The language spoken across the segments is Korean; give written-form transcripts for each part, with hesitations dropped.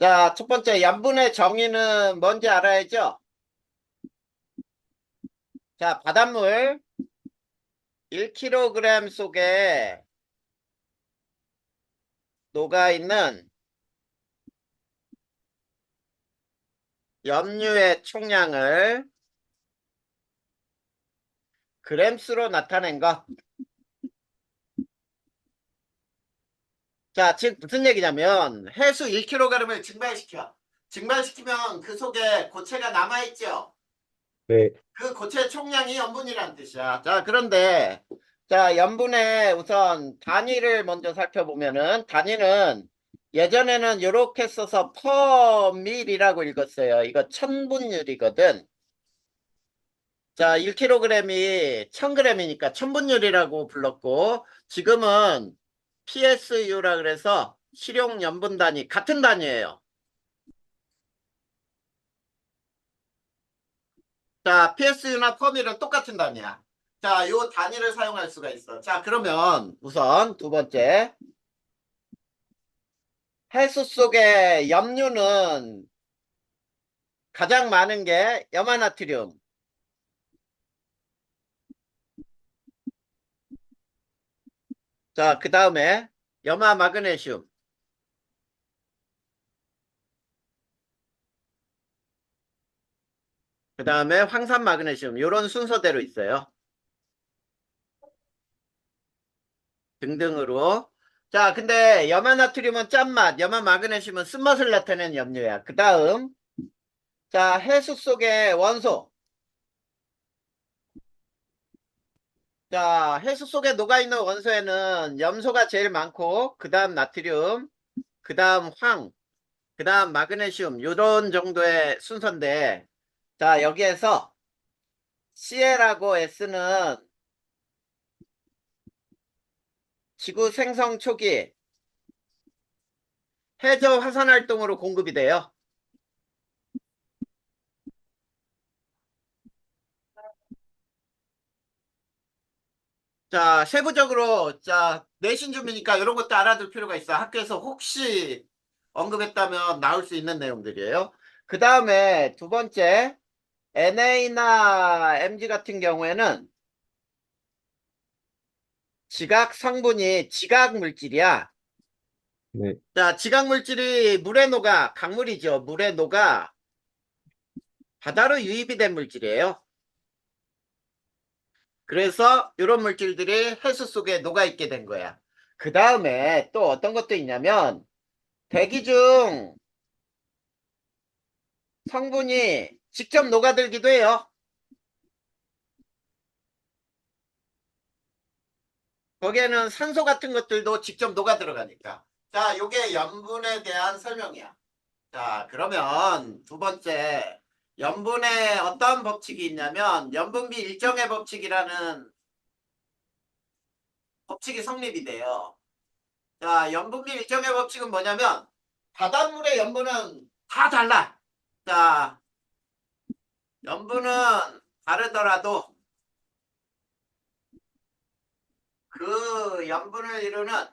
자, 첫 번째 염분의 정의는 뭔지 알아야죠? 자, 바닷물 1kg 속에 녹아있는 염류의 총량을 그램수로 나타낸 것. 자, 즉 무슨 얘기냐면 해수 1kg을 증발시켜. 증발시키면 그 속에 고체가 남아있죠. 네, 그 고체 총량이 염분이라는 뜻이야. 자, 그런데 자, 염분의 우선 단위를 먼저 살펴보면은 단위는 예전에는 이렇게 써서 퍼밀이라고 읽었어요. 이거 천분율이거든. 자, 1kg이 1000g이니까 천분율이라고 불렀고 지금은 PSU라 그래서 실용 염분 단위 같은 단위예요. 자, PSU나 퍼밀은 똑같은 단위야. 자, 요 단위를 사용할 수가 있어. 자, 그러면 우선 두 번째. 해수 속의 염류는 가장 많은 게 염화나트륨. 자, 그 다음에 염화 마그네슘. 그 다음에 황산 마그네슘. 요런 순서대로 있어요. 등등으로. 자, 근데 염화나트륨은 짠맛, 염화 마그네슘은 쓴맛을 나타내는 염료야. 그 다음. 자, 해수 속의 원소. 자, 해수 속에 녹아있는 원소에는 염소가 제일 많고, 그 다음 나트륨, 그 다음 황, 그 다음 마그네슘, 요런 정도의 순서인데, 자, 여기에서 Cl하고 S는 지구 생성 초기 해저 화산 활동으로 공급이 돼요. 자, 세부적으로, 자, 내신 주민이니까 이런 것도 알아둘 필요가 있어. 학교에서 혹시 언급했다면 나올 수 있는 내용들이에요. 그 다음에 두 번째, NA나 MG 같은 경우에는 지각 성분이 지각 물질이야. 네. 자, 지각 물질이 물에 녹아, 강물이죠. 물에 녹아 바다로 유입이 된 물질이에요. 그래서 이런 물질들이 해수 속에 녹아 있게 된 거야. 그 다음에 또 어떤 것도 있냐면 대기 중 성분이 직접 녹아들기도 해요. 거기에는 산소 같은 것들도 직접 녹아 들어가니까. 자, 요게 염분에 대한 설명이야. 자, 그러면 두 번째, 염분에 어떤 법칙이 있냐면 염분비 일정의 법칙이라는 법칙이 성립이 돼요. 자, 염분비 일정의 법칙은 뭐냐면 바닷물의 염분은 다 달라. 자, 염분은 다르더라도 그 염분을 이루는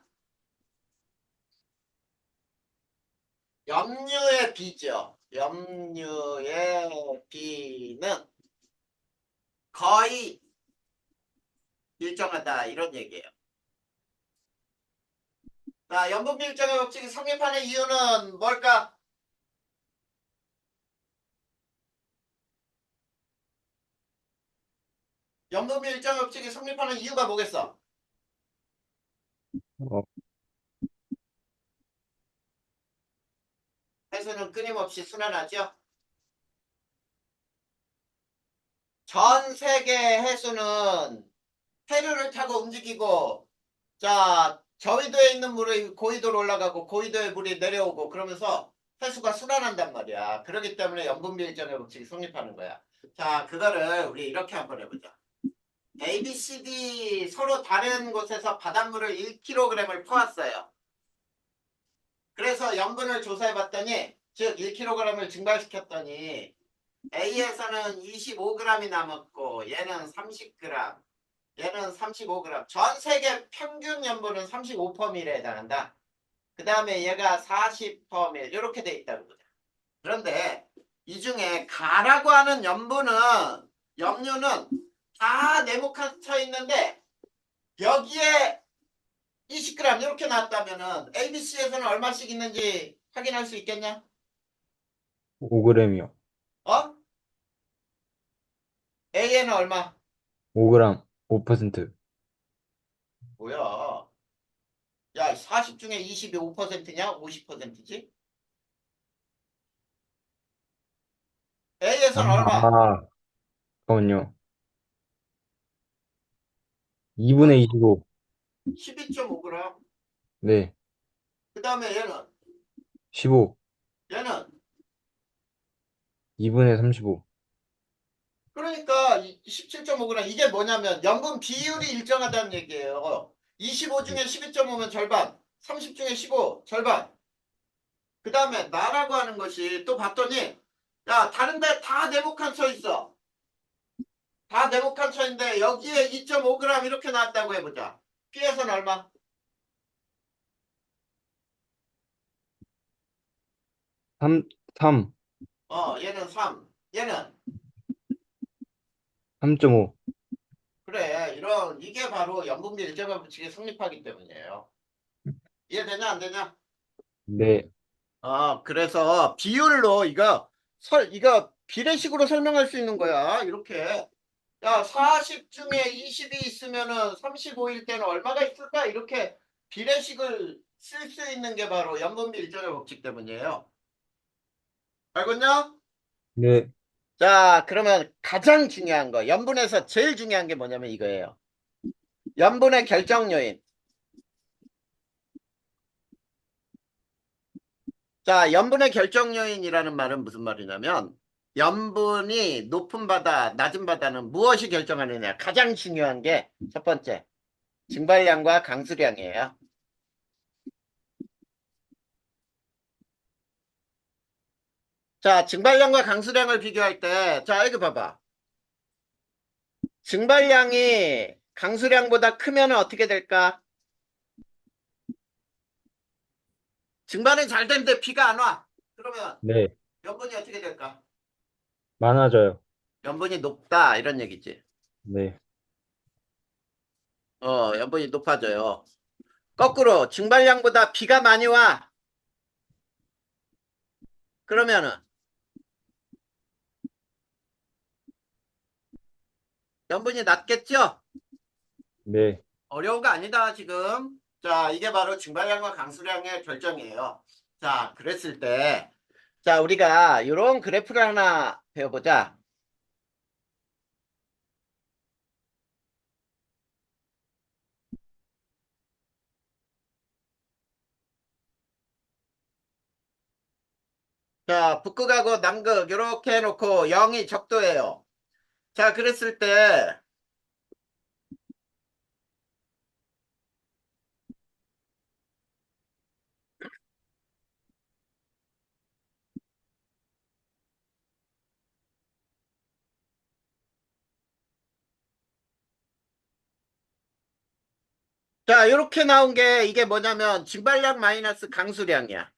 염류의 비죠. 염류의 비는 거의 일정하다 이런 얘기예요. 자, 염분비 일정의 법칙이 성립하는 이유는 뭘까? 염분비 일정의 법칙이 성립하는 이유가 뭐겠어? 어, 해수는 끊임없이 순환하죠. 전 세계 해수는 해류를 타고 움직이고 자 저위도에 있는 물이 고위도로 올라가고 고위도에 물이 내려오고 그러면서 해수가 순환한단 말이야. 그렇기 때문에 염분비 일정의 법칙이 성립하는 거야. 자 그거를 우리 이렇게 한번 해보자. A, B, C, D 서로 다른 곳에서 바닷물을 1kg을 퍼왔어요. 그래서 염분을 조사해봤더니 즉 1kg을 증발시켰더니 A에서는 25g이 남았고 얘는 30g 얘는 35g. 전 세계 평균 염분은 35%에 해당한다. 그 다음에 얘가 40%밀 이렇게 돼 있다고 보자. 그런데 이 중에 가라고 하는 염류는 다 네모칸 쳐 있는데 여기에 20g 이렇게 나왔다면은 ABC에서는 얼마씩 있는지 확인할 수 있겠냐? 5g이요. 어? A에는 얼마? 5g, 5%. 뭐야? 야, 40 중에 20이 5%냐? 50%지? 아, A에서는 얼마? 잠깐만요. 2분의 25. 12.5g. 네, 그 다음에 얘는 15. 얘는 2분의 35. 그러니까 17.5g 이게 뭐냐면 염분 비율이 일정하다는 얘기예요. 25 네. 중에 12.5면 절반, 30 중에 15 절반. 그 다음에 나라고 하는 것이 또 봤더니 야 다른데 다 네모칸 쳐 있어. 다 네모칸 쳐 있는데 여기에 2.5g 이렇게 나왔다고 해보자. P에서는 얼마? 3, 3, 얘는 3. 얘는 3.5. 그래 이게 바로 염분비 일정한 법칙이 성립하기 때문이에요. 이해되냐 안 되냐? 네, 그래서 비율로 이거 비례식으로 설명할 수 있는 거야. 이렇게. 야, 40 중에 20이 있으면은 35일 때는 얼마가 있을까? 이렇게 비례식을 쓸 수 있는 게 바로 염분비 일정의 법칙 때문이에요. 알겠냐? 네, 자, 그러면 가장 중요한 거, 염분에서 제일 중요한 게 뭐냐면 이거예요. 염분의 결정 요인. 자, 염분의 결정 요인이라는 말은 무슨 말이냐면 염분이 높은 바다, 낮은 바다는 무엇이 결정하느냐. 가장 중요한 게 첫 번째, 증발량과 강수량이에요. 자, 증발량과 강수량을 비교할 때, 자, 이거 봐봐. 증발량이 강수량보다 크면 어떻게 될까? 증발은 잘 되는데 비가 안 와. 그러면 네. 염분이 어떻게 될까? 많아져요. 염분이 높다, 이런 얘기지. 네. 염분이 높아져요. 거꾸로 증발량보다 비가 많이 와. 그러면은 염분이 낮겠죠? 네. 어려운 거 아니다, 지금. 자, 이게 바로 증발량과 강수량의 결정이에요. 자, 그랬을 때, 자, 우리가 이런 그래프를 하나 배워보자. 자, 북극하고 남극, 이렇게 해놓고 0이 적도예요. 자, 그랬을 때, 자, 이렇게 나온 게 이게 뭐냐면 증발량 마이너스 강수량이야.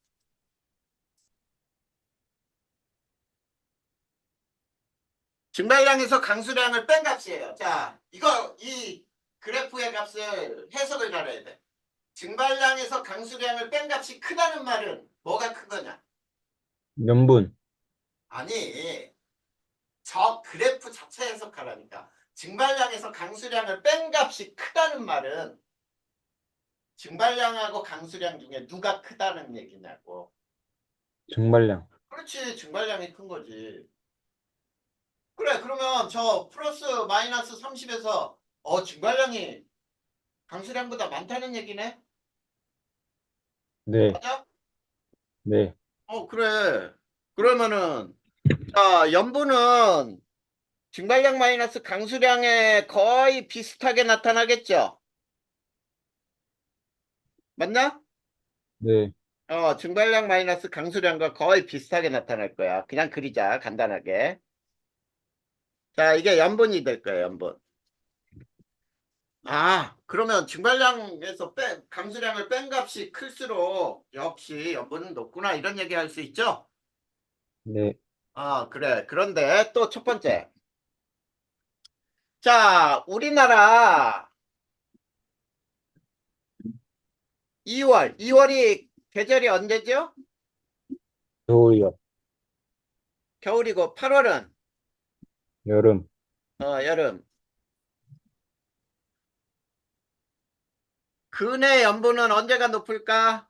증발량에서 강수량을 뺀 값이에요. 자, 이 그래프의 값을 해석을 잘해야 돼. 증발량에서 강수량을 뺀 값이 크다는 말은 뭐가 큰 거냐? 염분. 아니, 저 그래프 자체 해석하라니까. 증발량에서 강수량을 뺀 값이 크다는 말은 증발량하고 강수량 중에 누가 크다는 얘기냐고. 증발량. 그렇지, 증발량이 큰 거지. 그래, 그러면 저 플러스 마이너스 30에서 증발량이 강수량보다 많다는 얘기네? 네. 맞아? 네. 그래. 그러면은 자, 염분은 증발량 마이너스 강수량에 거의 비슷하게 나타나겠죠? 맞나? 네. 증발량 마이너스 강수량과 거의 비슷하게 나타날 거야. 그냥 그리자, 간단하게. 자, 이게 염분이 될 거예요, 염분. 그러면 증발량에서 감수량을 뺀 값이 클수록 역시 염분은 높구나 이런 얘기 할 수 있죠? 네. 그래. 그런데 또 첫 번째. 자, 우리나라 2월이 계절이 언제죠? 겨울이요. 겨울이고 8월은 여름. 여름. 근해 염분은 언제가 높을까?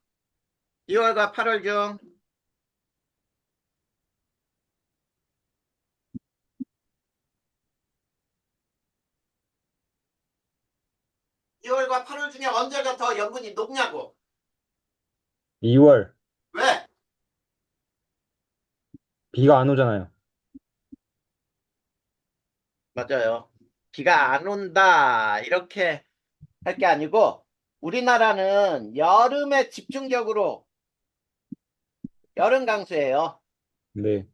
2월과 8월 중 2월과 8월 중에 언제가 더 염분이 높냐고. 2월. 왜? 비가 안 오잖아요. 맞아요. 비가 안 온다. 이렇게 할 게 아니고 우리나라는 여름에 집중적으로 여름 강수예요. 네.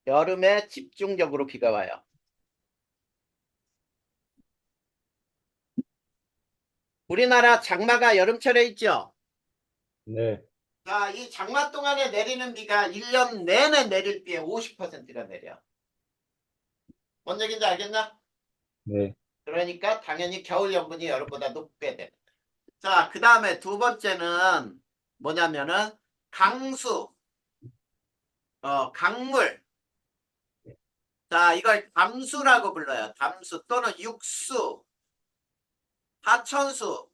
여름에 집중적으로 비가 와요. 우리나라 장마가 여름철에 있죠. 네. 자, 이 장마 동안에 내리는 비가 1년 내내 내릴 비의 50%가 내려. 뭔 얘기인지 알겠나? 네. 그러니까 당연히 겨울 연분이 여름보다 높게 돼. 자, 그 다음에 두 번째는 뭐냐면은 강수, 강물. 자, 이걸 담수라고 불러요. 담수 또는 육수, 하천수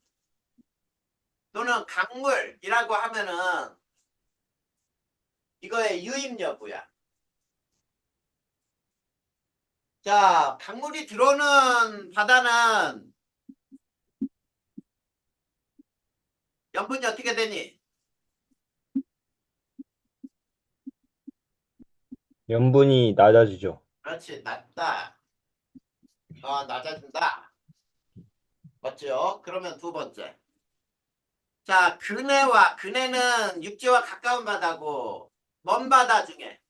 또는 강물이라고 하면은 이거의 유입 여부야. 자, 강물이 들어오는 바다는 염분이 어떻게 되니? 염분이 낮아지죠. 그렇지, 낮다. 낮아진다. 맞죠? 그러면 두 번째. 자, 근해는 육지와 가까운 바다고, 먼 바다 중에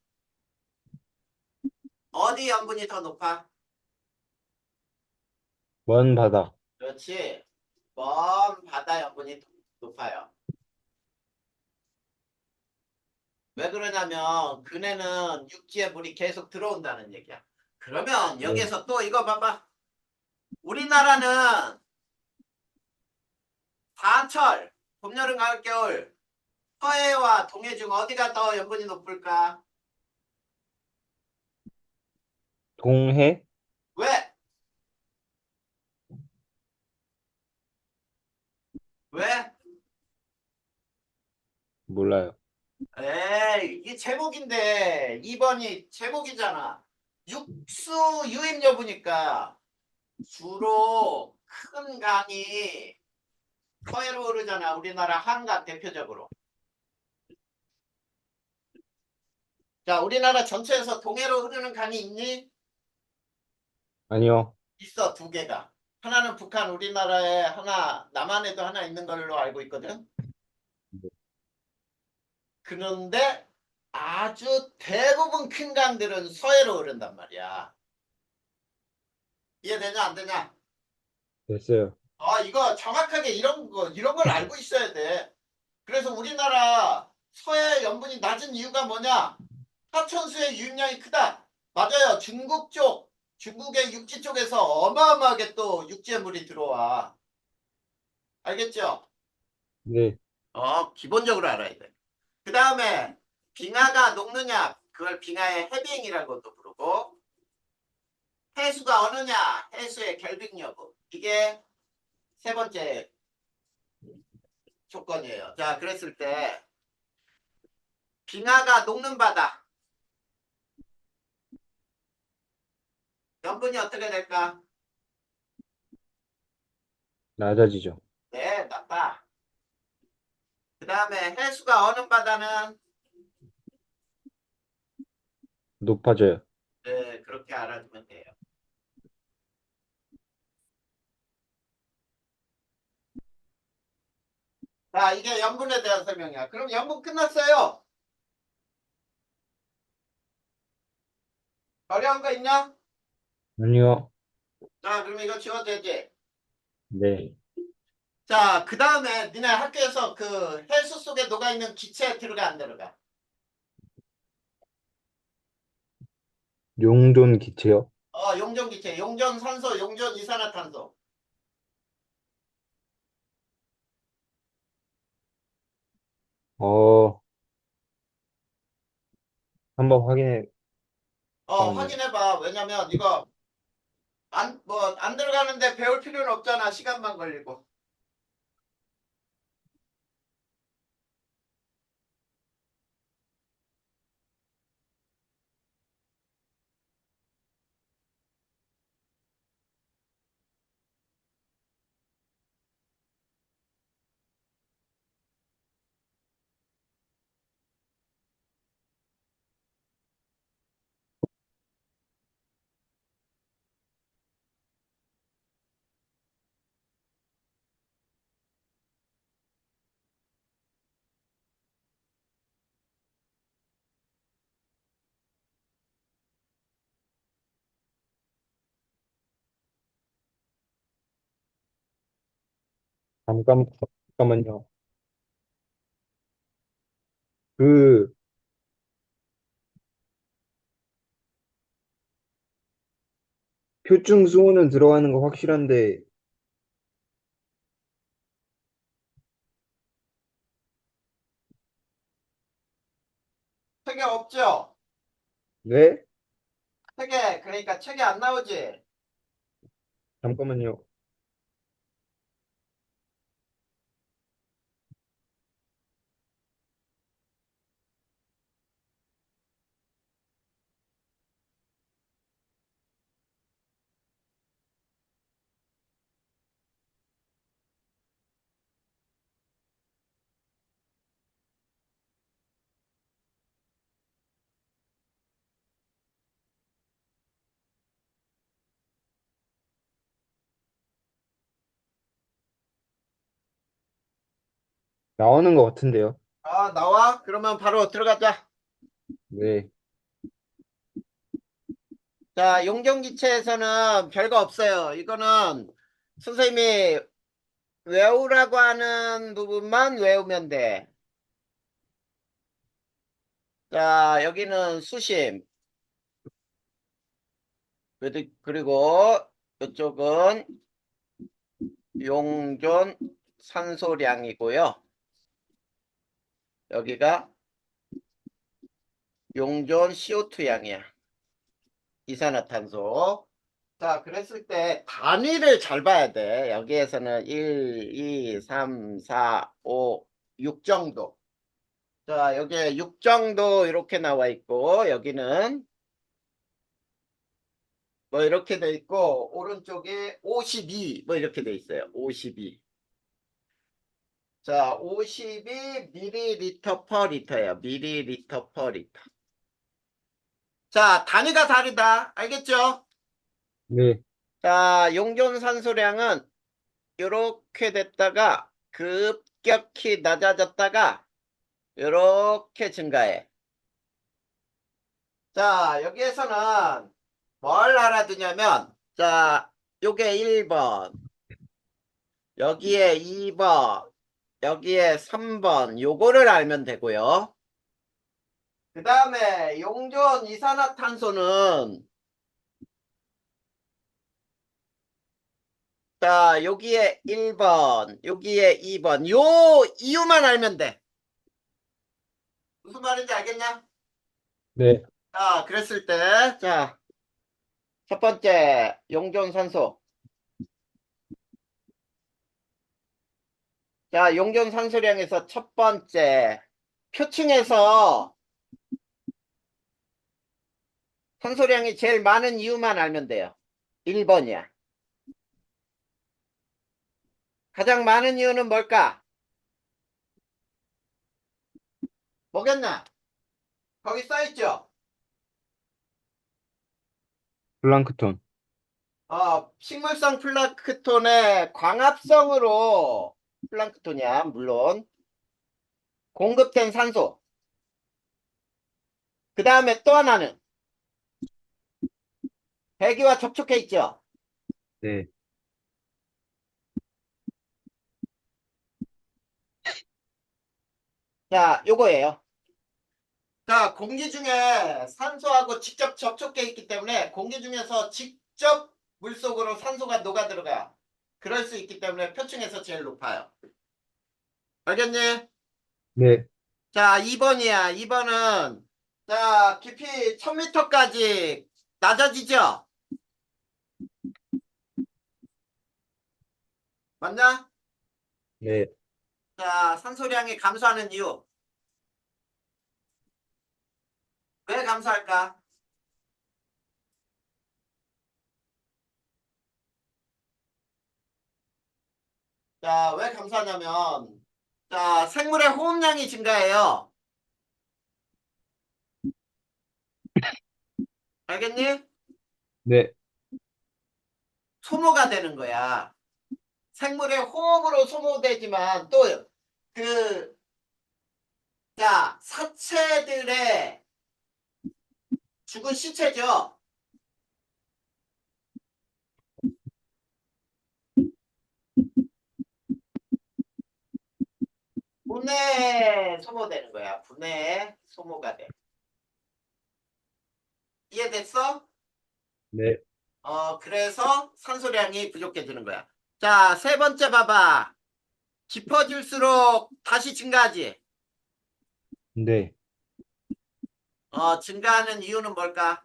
어디 염분이 더 높아? 먼 바다. 그렇지. 먼 바다 염분이 높아요. 왜 그러냐면, 근해는 육지에 물이 계속 들어온다는 얘기야. 그러면 네. 여기에서 또 이거 봐봐. 우리나라는 사철, 봄, 여름, 가을, 겨울, 서해와 동해 중 어디가 더 염분이 높을까? 동해? 왜? 왜? 몰라요. 에이, 이게 제목인데 2번이 제목이잖아. 육수 유입 여부니까 주로 큰 강이 서해로 흐르잖아. 우리나라 한강 대표적으로. 자, 우리나라 전체에서 동해로 흐르는 강이 있니? 아니요. 있어, 두 개가. 하나는 북한, 우리나라에 하나, 남한에도 하나 있는 걸로 알고 있거든. 그런데 아주 대부분 큰 강들은 서해로 흐른단 말이야. 이해되냐, 안 되냐? 됐어요. 이거 정확하게 이런 걸 알고 있어야 돼. 그래서 우리나라 서해 염분이 낮은 이유가 뭐냐? 하천수의 유입량이 크다. 맞아요. 중국의 육지 쪽에서 어마어마하게 또 육지에 물이 들어와. 알겠죠? 네. 기본적으로 알아야 돼. 그 다음에 빙하가 녹느냐? 그걸 빙하의 해빙이라고도 부르고, 해수가 어느냐? 해수의 결빙 여부. 이게 세 번째 조건이에요. 자, 그랬을 때 빙하가 녹는 바다. 염분이 어떻게 될까? 낮아지죠. 네, 낮다. 그 다음에 해수가 어는 바다는 높아져요. 네, 그렇게 알아두면 돼요. 자, 이게 염분에 대한 설명이야. 그럼 염분 끝났어요. 어려운 거 있냐? 아니요. 자, 그럼 이거 지워도 되지? 네. 자, 그 다음에 니네 학교에서 그 해수 속에 녹아있는 기체 들어가 안 들어가? 용존 기체요? 용존 기체, 용존 산소, 용존 이산화탄소. 어, 한번 확인해 봐야겠네요. 확인해봐. 왜냐면 이거 안 들어가는데 배울 필요는 없잖아. 시간만 걸리고. 잠깐, 잠깐만요. 그, 표준 수온은 들어가는 거 확실한데, 책에 없죠? 네? 그러니까 책에 안 나오지? 잠깐만요. 나오는 것 같은데요? 나와? 그러면 바로 들어가자. 네. 자, 용존기체에서는 별거 없어요. 이거는 선생님이 외우라고 하는 부분만 외우면 돼. 자, 여기는 수심. 그리고 이쪽은 용존 산소량이고요. 여기가 용존 CO2 양이야. 이산화탄소. 자, 그랬을 때 단위를 잘 봐야 돼. 여기에서는 1, 2, 3, 4, 5, 6 정도. 자, 여기에 6 정도 이렇게 나와 있고, 여기는 뭐 이렇게 돼 있고, 오른쪽에 52, 뭐 이렇게 돼 있어요. 52. 자, 52 밀리리터 퍼 리터예요. 밀리리터 퍼 리터. 자, 단위가 다르다. 알겠죠? 네. 자, 용존 산소량은 이렇게 됐다가 급격히 낮아졌다가 이렇게 증가해. 자, 여기에서는 뭘 알아두냐면, 자, 요게 1번, 여기에 2번, 여기에 3번, 요거를 알면 되고요. 그 다음에 용존 이산화탄소는, 자, 여기에 1번, 여기에 2번, 요 이유만 알면 돼. 무슨 말인지 알겠냐? 네. 자, 그랬을 때, 자, 첫 번째, 용존산소. 자, 용존산소량에서 첫 번째, 표층에서 산소량이 제일 많은 이유만 알면 돼요. 1번이야. 가장 많은 이유는 뭘까? 뭐겠나? 거기 써있죠? 플랑크톤. 식물성 플랑크톤의 광합성으로 플랑크톤이야, 물론. 공급된 산소. 그 다음에 또 하나는 대기와 접촉해 있죠? 네. 자, 요거예요. 자, 공기 중에 산소하고 직접 접촉돼 있기 때문에 공기 중에서 직접 물속으로 산소가 녹아 들어가. 그럴 수 있기 때문에 표층에서 제일 높아요. 알겠니? 네. 자, 2번이야. 2번은 자, 깊이 1000m까지 낮아지죠? 맞나? 네. 자, 산소량이 감소하는 이유. 왜 감소할까? 자, 왜 감소하냐면 자, 생물의 호흡량이 증가해요. 알겠니? 네. 소모가 되는 거야. 생물의 호흡으로 소모되지만 또 그, 자, 사체들의 죽은 시체죠. 분해에 소모되는 거야. 분해에 소모가 돼. 이해됐어? 네. 그래서 산소량이 부족해지는 거야. 자, 세 번째 봐봐. 깊어질수록 다시 증가하지. 네. 증가하는 이유는 뭘까?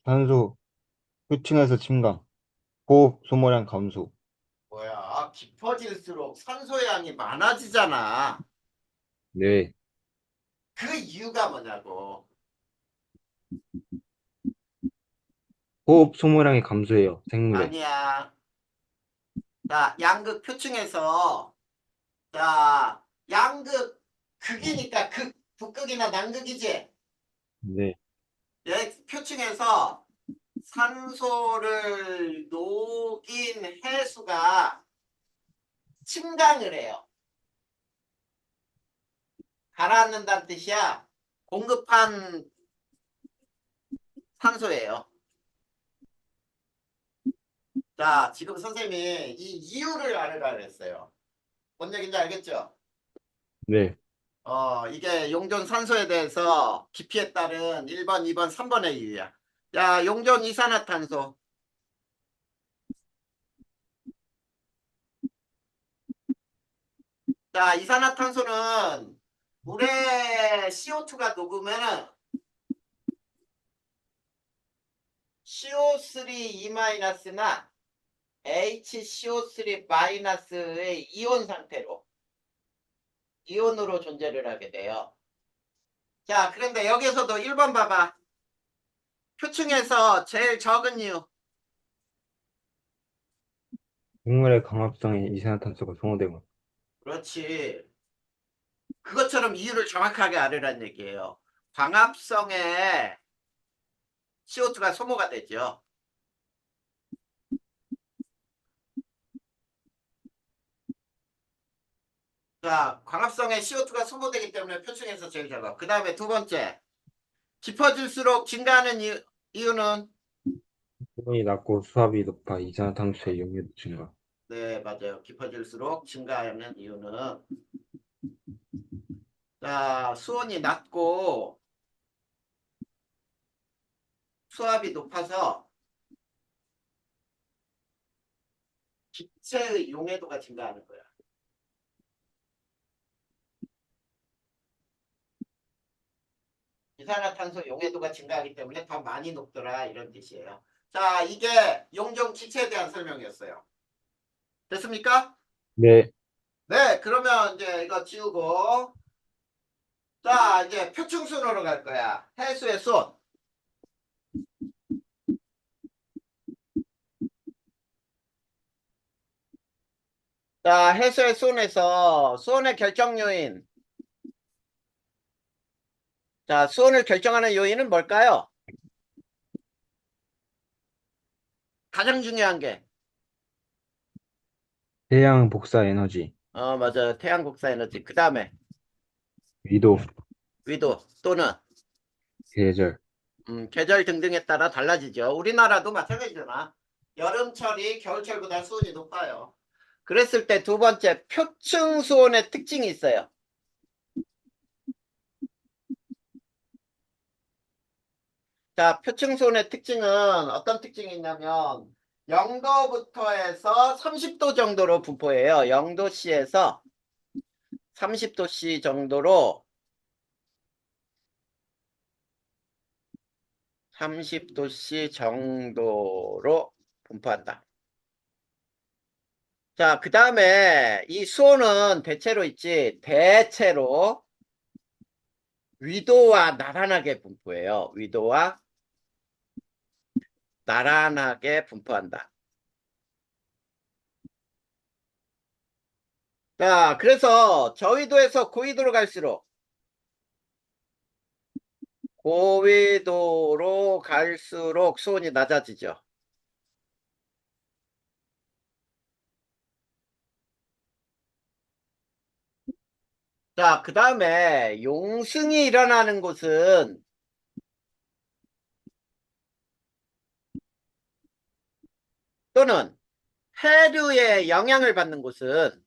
산소 표층에서 증강. 호흡 소모량 감소. 뭐야, 깊어질수록 산소의 양이 많아지잖아. 네. 그 이유가 뭐냐고. 호흡 소모량이 감소해요. 생물에. 아니야. 자, 양극 표층에서, 자, 양극, 극이니까 극, 북극이나 남극이지? 네. 표층에서 산소를 녹인 해수가 침강을 해요. 가라앉는다는 뜻이야. 공급한 산소예요. 자, 지금 선생님이 이 이유를 알으라 그랬어요. 뭔 얘기인지 알겠죠? 네. 이게 용존 산소에 대해서 깊이에 따른 1번, 2번, 3번의 이유야. 자, 용존 이산화탄소. 자, 이산화탄소는 물에 CO2가 녹으면 CO3-나 HCO3-의 이온 상태로, 이온으로 존재를 하게 돼요. 자, 그런데 여기서도 1번 봐봐. 표층에서 제일 적은 이유. 생물의 광합성에 이산화탄소가 소모되고. 그렇지. 그것처럼 이유를 정확하게 알으란 얘기예요. 광합성에 CO2가 소모가 되죠. 자, 광합성에 CO2가 소모되기 때문에 표층에서 제일 작아. 그 다음에 두 번째. 깊어질수록 증가하는 이유는 수온이 낮고 수압이 높아 이산화탄소의 용해도 증가. 네, 맞아요. 깊어질수록 증가하는 이유는 자, 수온이 낮고 수압이 높아서 기체의 용해도가 증가하는 거야. 이산화탄소 용해도가 증가하기 때문에 더 많이 녹더라 이런 뜻이에요. 자, 이게 용존 기체에 대한 설명이었어요. 됐습니까? 네. 네, 그러면 이제 이거 지우고 자, 이제 표층순으로 갈 거야. 해수의 수온. 자, 해수의 수온에서 수온의 결정 요인. 자, 수온을 결정하는 요인은 뭘까요? 가장 중요한 게 태양 복사 에너지. 맞아요. 태양 곡사 에너지. 그 다음에 위도. 위도 또는 계절. 계절 등등에 따라 달라지죠. 우리나라도 마찬가지잖아. 여름철이 겨울철보다 수온이 높아요. 그랬을 때 두 번째, 표층 수온의 특징이 있어요. 자, 표층 수온의 특징은 어떤 특징이 있냐면 0도부터 해서 30도 정도로 분포해요. 0도씨에서 30도씨 정도로 30도씨 정도로 분포한다. 자, 그 다음에 이 수온은 대체로 있지, 대체로 위도와 나란하게 분포해요. 위도와 나란하게 분포한다. 자, 그래서 저위도에서 고위도로 갈수록 고위도로 갈수록 수온이 낮아지죠. 자, 그 다음에 용승이 일어나는 곳은 또는 해류의 영향받는 곳은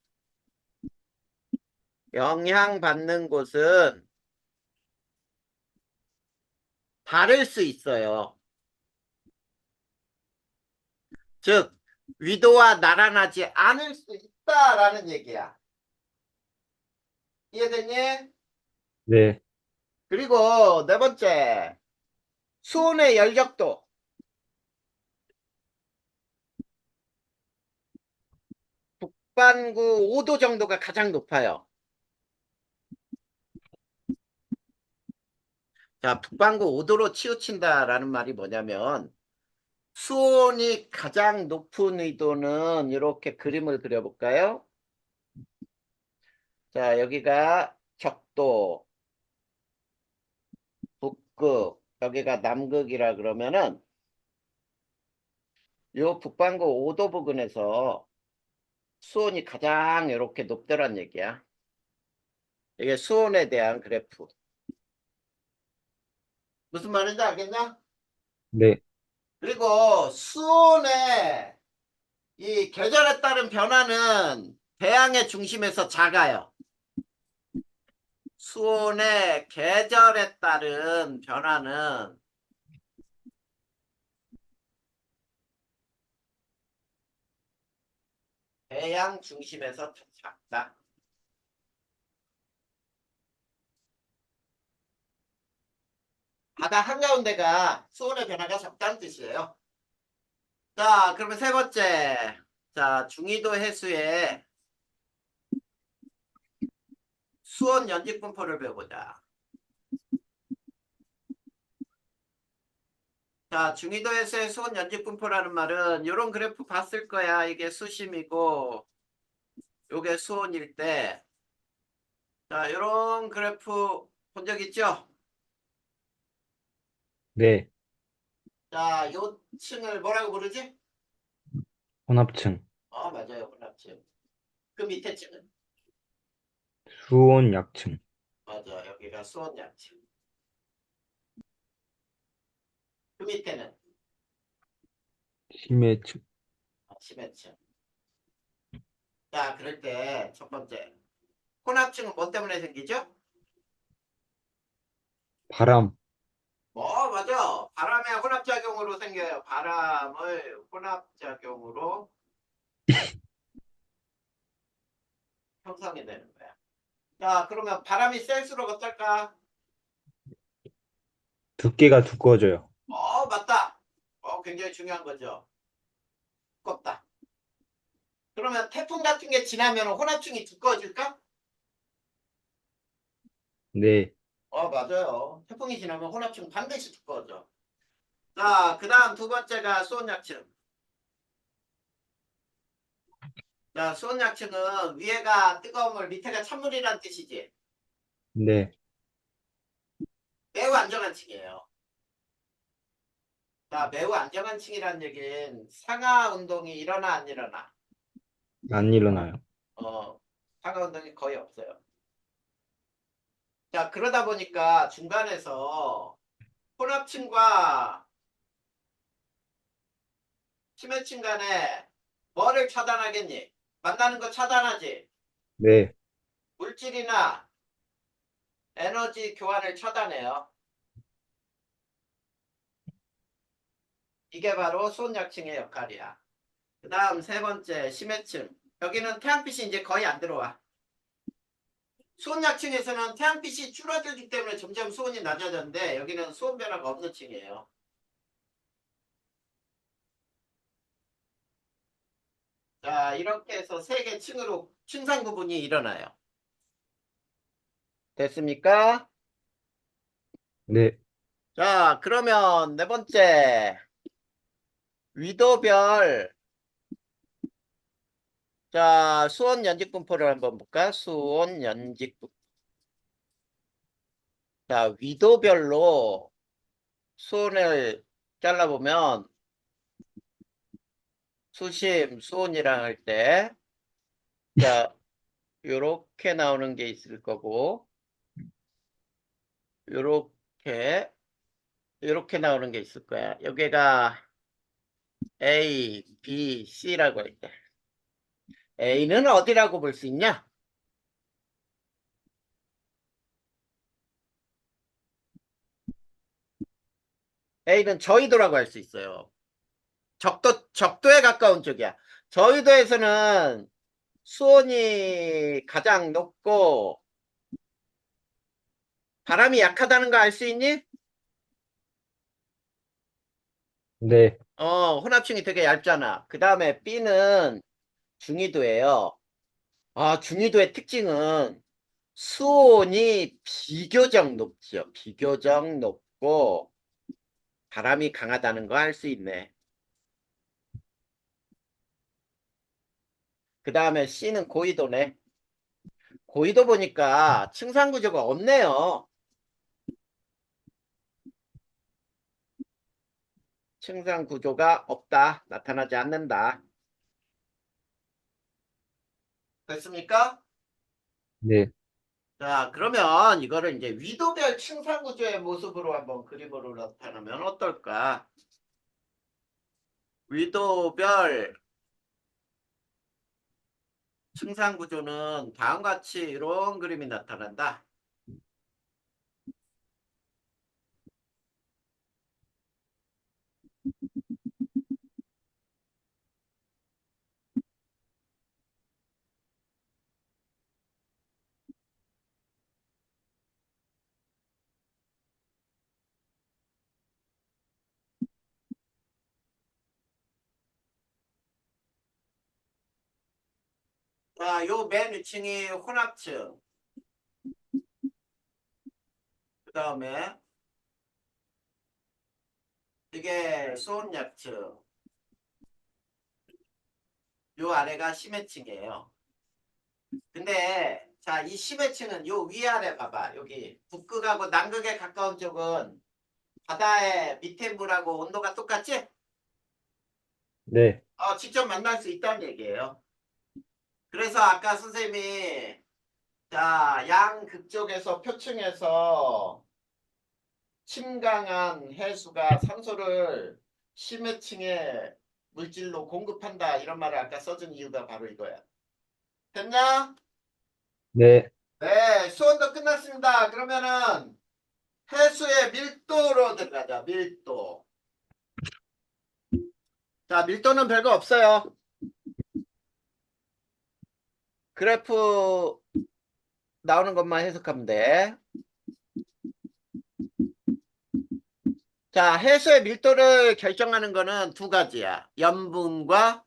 다를 수 있어요. 즉, 위도와 나란하지 않을 수 있다라는 얘기야. 이해됐니? 네, 그리고 네 번째, 수온의 열적도. 북반구 5도 정도가 가장 높아요. 자, 북반구 5도로 치우친다라는 말이 뭐냐면 수온이 가장 높은 위도는 이렇게 그림을 그려볼까요? 자, 여기가 적도, 북극, 여기가 남극이라 그러면은 요 북반구 5도 부근에서 수온이 가장 이렇게 높더란 얘기야. 이게 수온에 대한 그래프. 무슨 말인지 알겠냐? 네, 그리고 수온의 이 계절에 따른 변화는 대양의 중심에서 작아요. 수온의 계절에 따른 변화는 대양 중심에서 작다. 바다 한가운데가 수온의 변화가 적다는 뜻이에요. 자, 그러면 세 번째. 자, 중위도 해수의 수온 연직 분포를 배워보자. 자, 중위도 해수의 수온 연직 분포라는 말은 이런 그래프 봤을 거야. 이게 수심이고, 요게 수온일 때. 자, 이런 그래프 본 적 있죠? 네, 자, 요 층을 뭐라고 부르지? 혼합층, 맞아요. 혼합층. 그 밑에 층은? 수온 약층, 맞아. 여기가 수온 약층. 그 밑에는 심해층, 심해층. 자, 그럴 때 첫 번째. 혼합층은 뭐 때문에 생기죠? 바람, 맞아. 바람의 혼합작용으로 생겨요. 바람을 혼합작용으로 형성이 되는 거야. 자, 그러면 바람이 셀수록 어떨까? 두께가 두꺼워져요. 맞다. 굉장히 중요한 거죠. 두껍다. 그러면 태풍 같은 게 지나면 혼합층이 두꺼워질까? 네, 맞아요. 태풍이 지나면 혼합층 반드시 두꺼워져. 자, 그 다음 두 번째가 수온약층. 자, 수온약층은 위에가 뜨거운 물, 밑에가 찬물이란 뜻이지. 네, 매우 안정한 층이에요. 자, 매우 안정한 층이란 얘기는 상하 운동이 일어나 안 일어나? 안 일어나요. 상하 운동이 거의 없어요. 자, 그러다 보니까 중간에서 혼합층과 심해층 간에 뭐를 차단하겠니? 만나는 거 차단하지. 네, 물질이나 에너지 교환을 차단해요. 이게 바로 수온약층의 역할이야. 그 다음 세 번째 심해층. 여기는 태양빛이 이제 거의 안 들어와. 수온약층에서는 태양빛이 줄어들기 때문에 점점 수온이 낮아졌는데 여기는 수온 변화가 없는 층이에요. 자, 이렇게 해서 세 개 층으로 층상 구분이 일어나요. 됐습니까? 네, 자, 그러면 네 번째 위도별. 자, 수온 연직 분포를 한번 볼까? 수온 연직 분포. 자, 위도별로 수온을 잘라보면 수심, 수온이랑 할 때, 자, 요렇게 나오는 게 있을 거고, 요렇게, 요렇게 나오는 게 있을 거야. 여기가 A, B, C라고 할 때. A는 어디라고 볼 수 있냐? A는 저緯도라고 할 수 있어요. 적도에 가까운 쪽이야. 저緯도에서는 수온이 가장 높고 바람이 약하다는 거 알 수 있니? 네, 혼합층이 되게 얇잖아. 그 다음에 B는 중위도예요. 아, 중위도의 특징은 수온이 비교적 높죠. 비교적 높고 바람이 강하다는 거 알 수 있네. 그 다음에 C는 고緯도네. 고緯도 보니까 층상 구조가 없네요. 층상 구조가 없다. 나타나지 않는다. 됐습니까? 네. 자, 그러면 이거를 이제 위도별 층상 구조의 모습으로 한번 그림으로 나타나면 어떨까? 위도별 층상 구조는 다음과 같이 이런 그림이 나타난다. 자, 요 맨 위층이 혼합층. 그 다음에 이게 수온약층. 요 아래가 심해층이에요. 근데 자, 이 심해층은 요 위아래 봐봐. 여기 북극하고 남극에 가까운 쪽은 바다의 밑에 물하고 온도가 똑같지? 네, 직접 만날 수 있다는 얘기예요. 그래서 아까 선생님이 자, 양극적에서 표층에서 침강한 해수가 산소를 심해층의 물질로 공급한다 이런 말을 아까 써준 이유가 바로 이거야. 됐냐? 네, 네, 수원도 끝났습니다. 그러면은 해수의 밀도로 들어가자. 밀도. 자, 밀도는 별거 없어요. 그래프 나오는 것만 해석하면 돼. 자, 해수의 밀도를 결정하는 거는 두 가지야. 염분과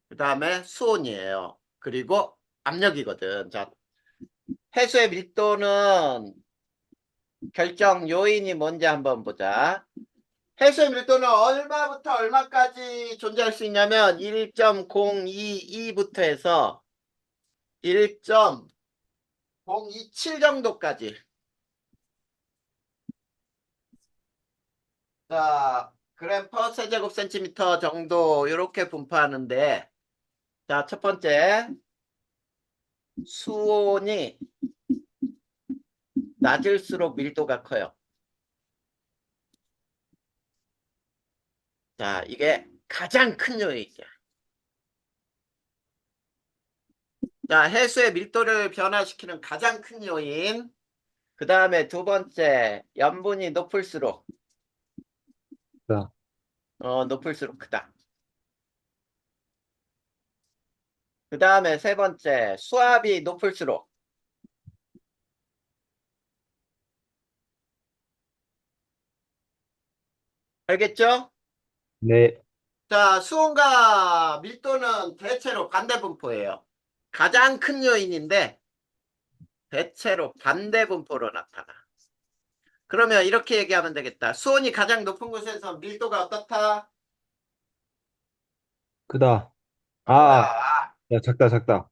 그 다음에 수온이에요. 그리고 압력이거든. 자, 해수의 밀도는 결정 요인이 뭔지 한번 보자. 해수의 밀도는 얼마부터 얼마까지 존재할 수 있냐면 1.022부터 해서 1.027 정도까지. 자, 그램 퍼 세제곱 센티미터 정도 이렇게 분포하는데 자, 첫 번째 수온이 낮을수록 밀도가 커요. 자, 이게 가장 큰 요인이야. 자, 해수의 밀도를 변화시키는 가장 큰 요인. 그 다음에 두 번째, 염분이 높을수록, 크다. 높을수록 크다. 그 다음에 세 번째, 수압이 높을수록. 알겠죠? 네. 자, 수온과 밀도는 대체로 반대 분포예요. 가장 큰 요인인데, 대체로 반대 분포로 나타나. 그러면 이렇게 얘기하면 되겠다. 수온이 가장 높은 곳에서 밀도가 어떻다? 크다. 아, 크다. 야, 작다, 작다.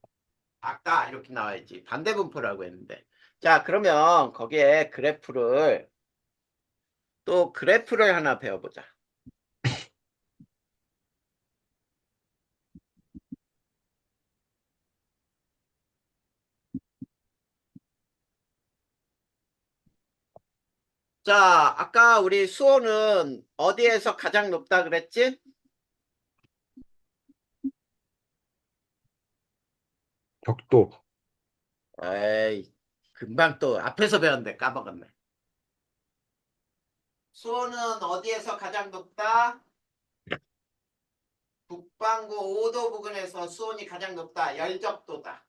작다. 이렇게 나와야지. 반대 분포라고 했는데. 자, 그러면 거기에 또 그래프를 하나 배워보자. 자, 아까 우리 수온은 어디에서 가장 높다 그랬지? 격도. 에이, 금방 또 앞에서 배웠는데 까먹었네. 수온은 어디에서 가장 높다? 북반구 5도 부근에서 수온이 가장 높다. 열적도다.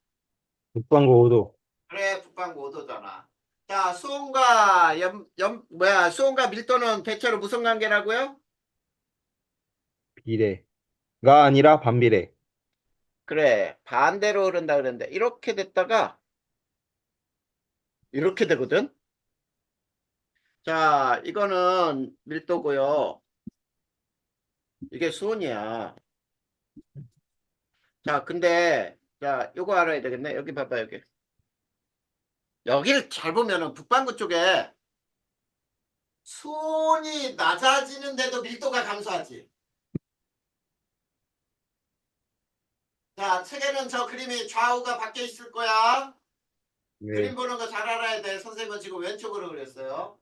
북반구 5도. 그래, 북반구 5도잖아. 자, 수온과 밀도는 대체로 무슨 관계라고요? 비례가 아니라 반비례. 그래, 반대로 흐른다 그랬는데, 이렇게 됐다가, 이렇게 되거든? 자, 이거는 밀도고요. 이게 수온이야. 자, 근데, 자, 요거 알아야 되겠네. 여기 봐봐, 여기. 여기를 잘 보면은 북반구 쪽에 수온이 낮아지는데도 밀도가 감소하지. 자, 책에는 저 그림이 좌우가 바뀌어 있을 거야. 그림 네. 보는 거 잘 알아야 돼. 선생님은 지금 왼쪽으로 그렸어요.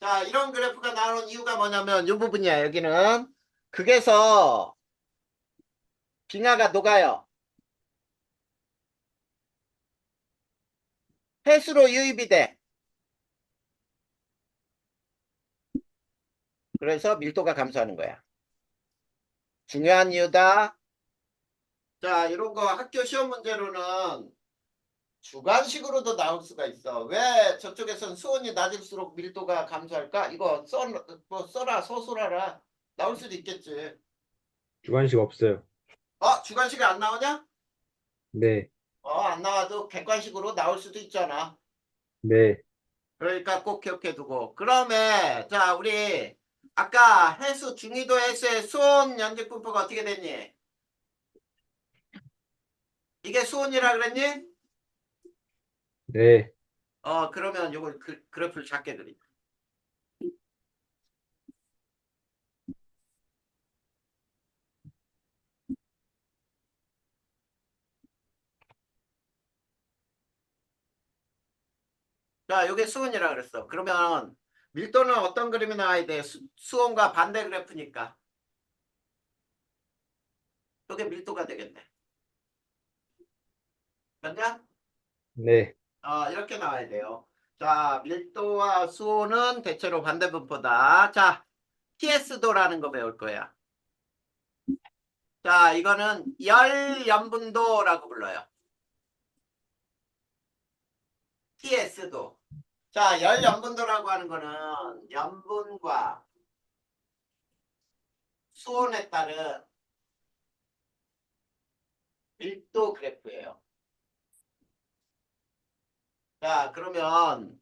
자, 이런 그래프가 나오는 이유가 뭐냐면 이 부분이야. 여기는 극에서 빙하가 녹아요. 해수로 유입이 돼. 그래서 밀도가 감소하는 거야. 중요한 이유다. 자, 이런 거 학교 시험 문제로는 주관식으로도 나올 수가 있어. 왜 저쪽에선 수온이 낮을수록 밀도가 감소할까? 이거 써라, 소설하라. 나올 수도 있겠지. 주관식 없어요. 주관식이 안 나오냐? 네. 안 나와도 객관식으로 나올 수도 있잖아. 네. 그러니까 꼭 기억해 두고. 그러면, 자, 우리, 아까 중위도 해수의 수온 연직 분포가 어떻게 됐니? 이게 수온이라 그랬니? 네. 그러면 요걸 그래프를 작게 그리. 자, 요게 수온이라 그랬어. 그러면 밀도는 어떤 그림이 나와야 돼? 수온과 반대 그래프니까. 요게 밀도가 되겠네. 맞냐? 네. 이렇게 나와야 돼요. 자, 밀도와 수온은 대체로 반대 분포다. 자, TS도라는 거 배울 거야. 자, 이거는 열연분도라고 불러요. TS도. 자, 열연분도라고 하는 거는 염분과 수온에 따른 밀도 그래프예요. 자, 그러면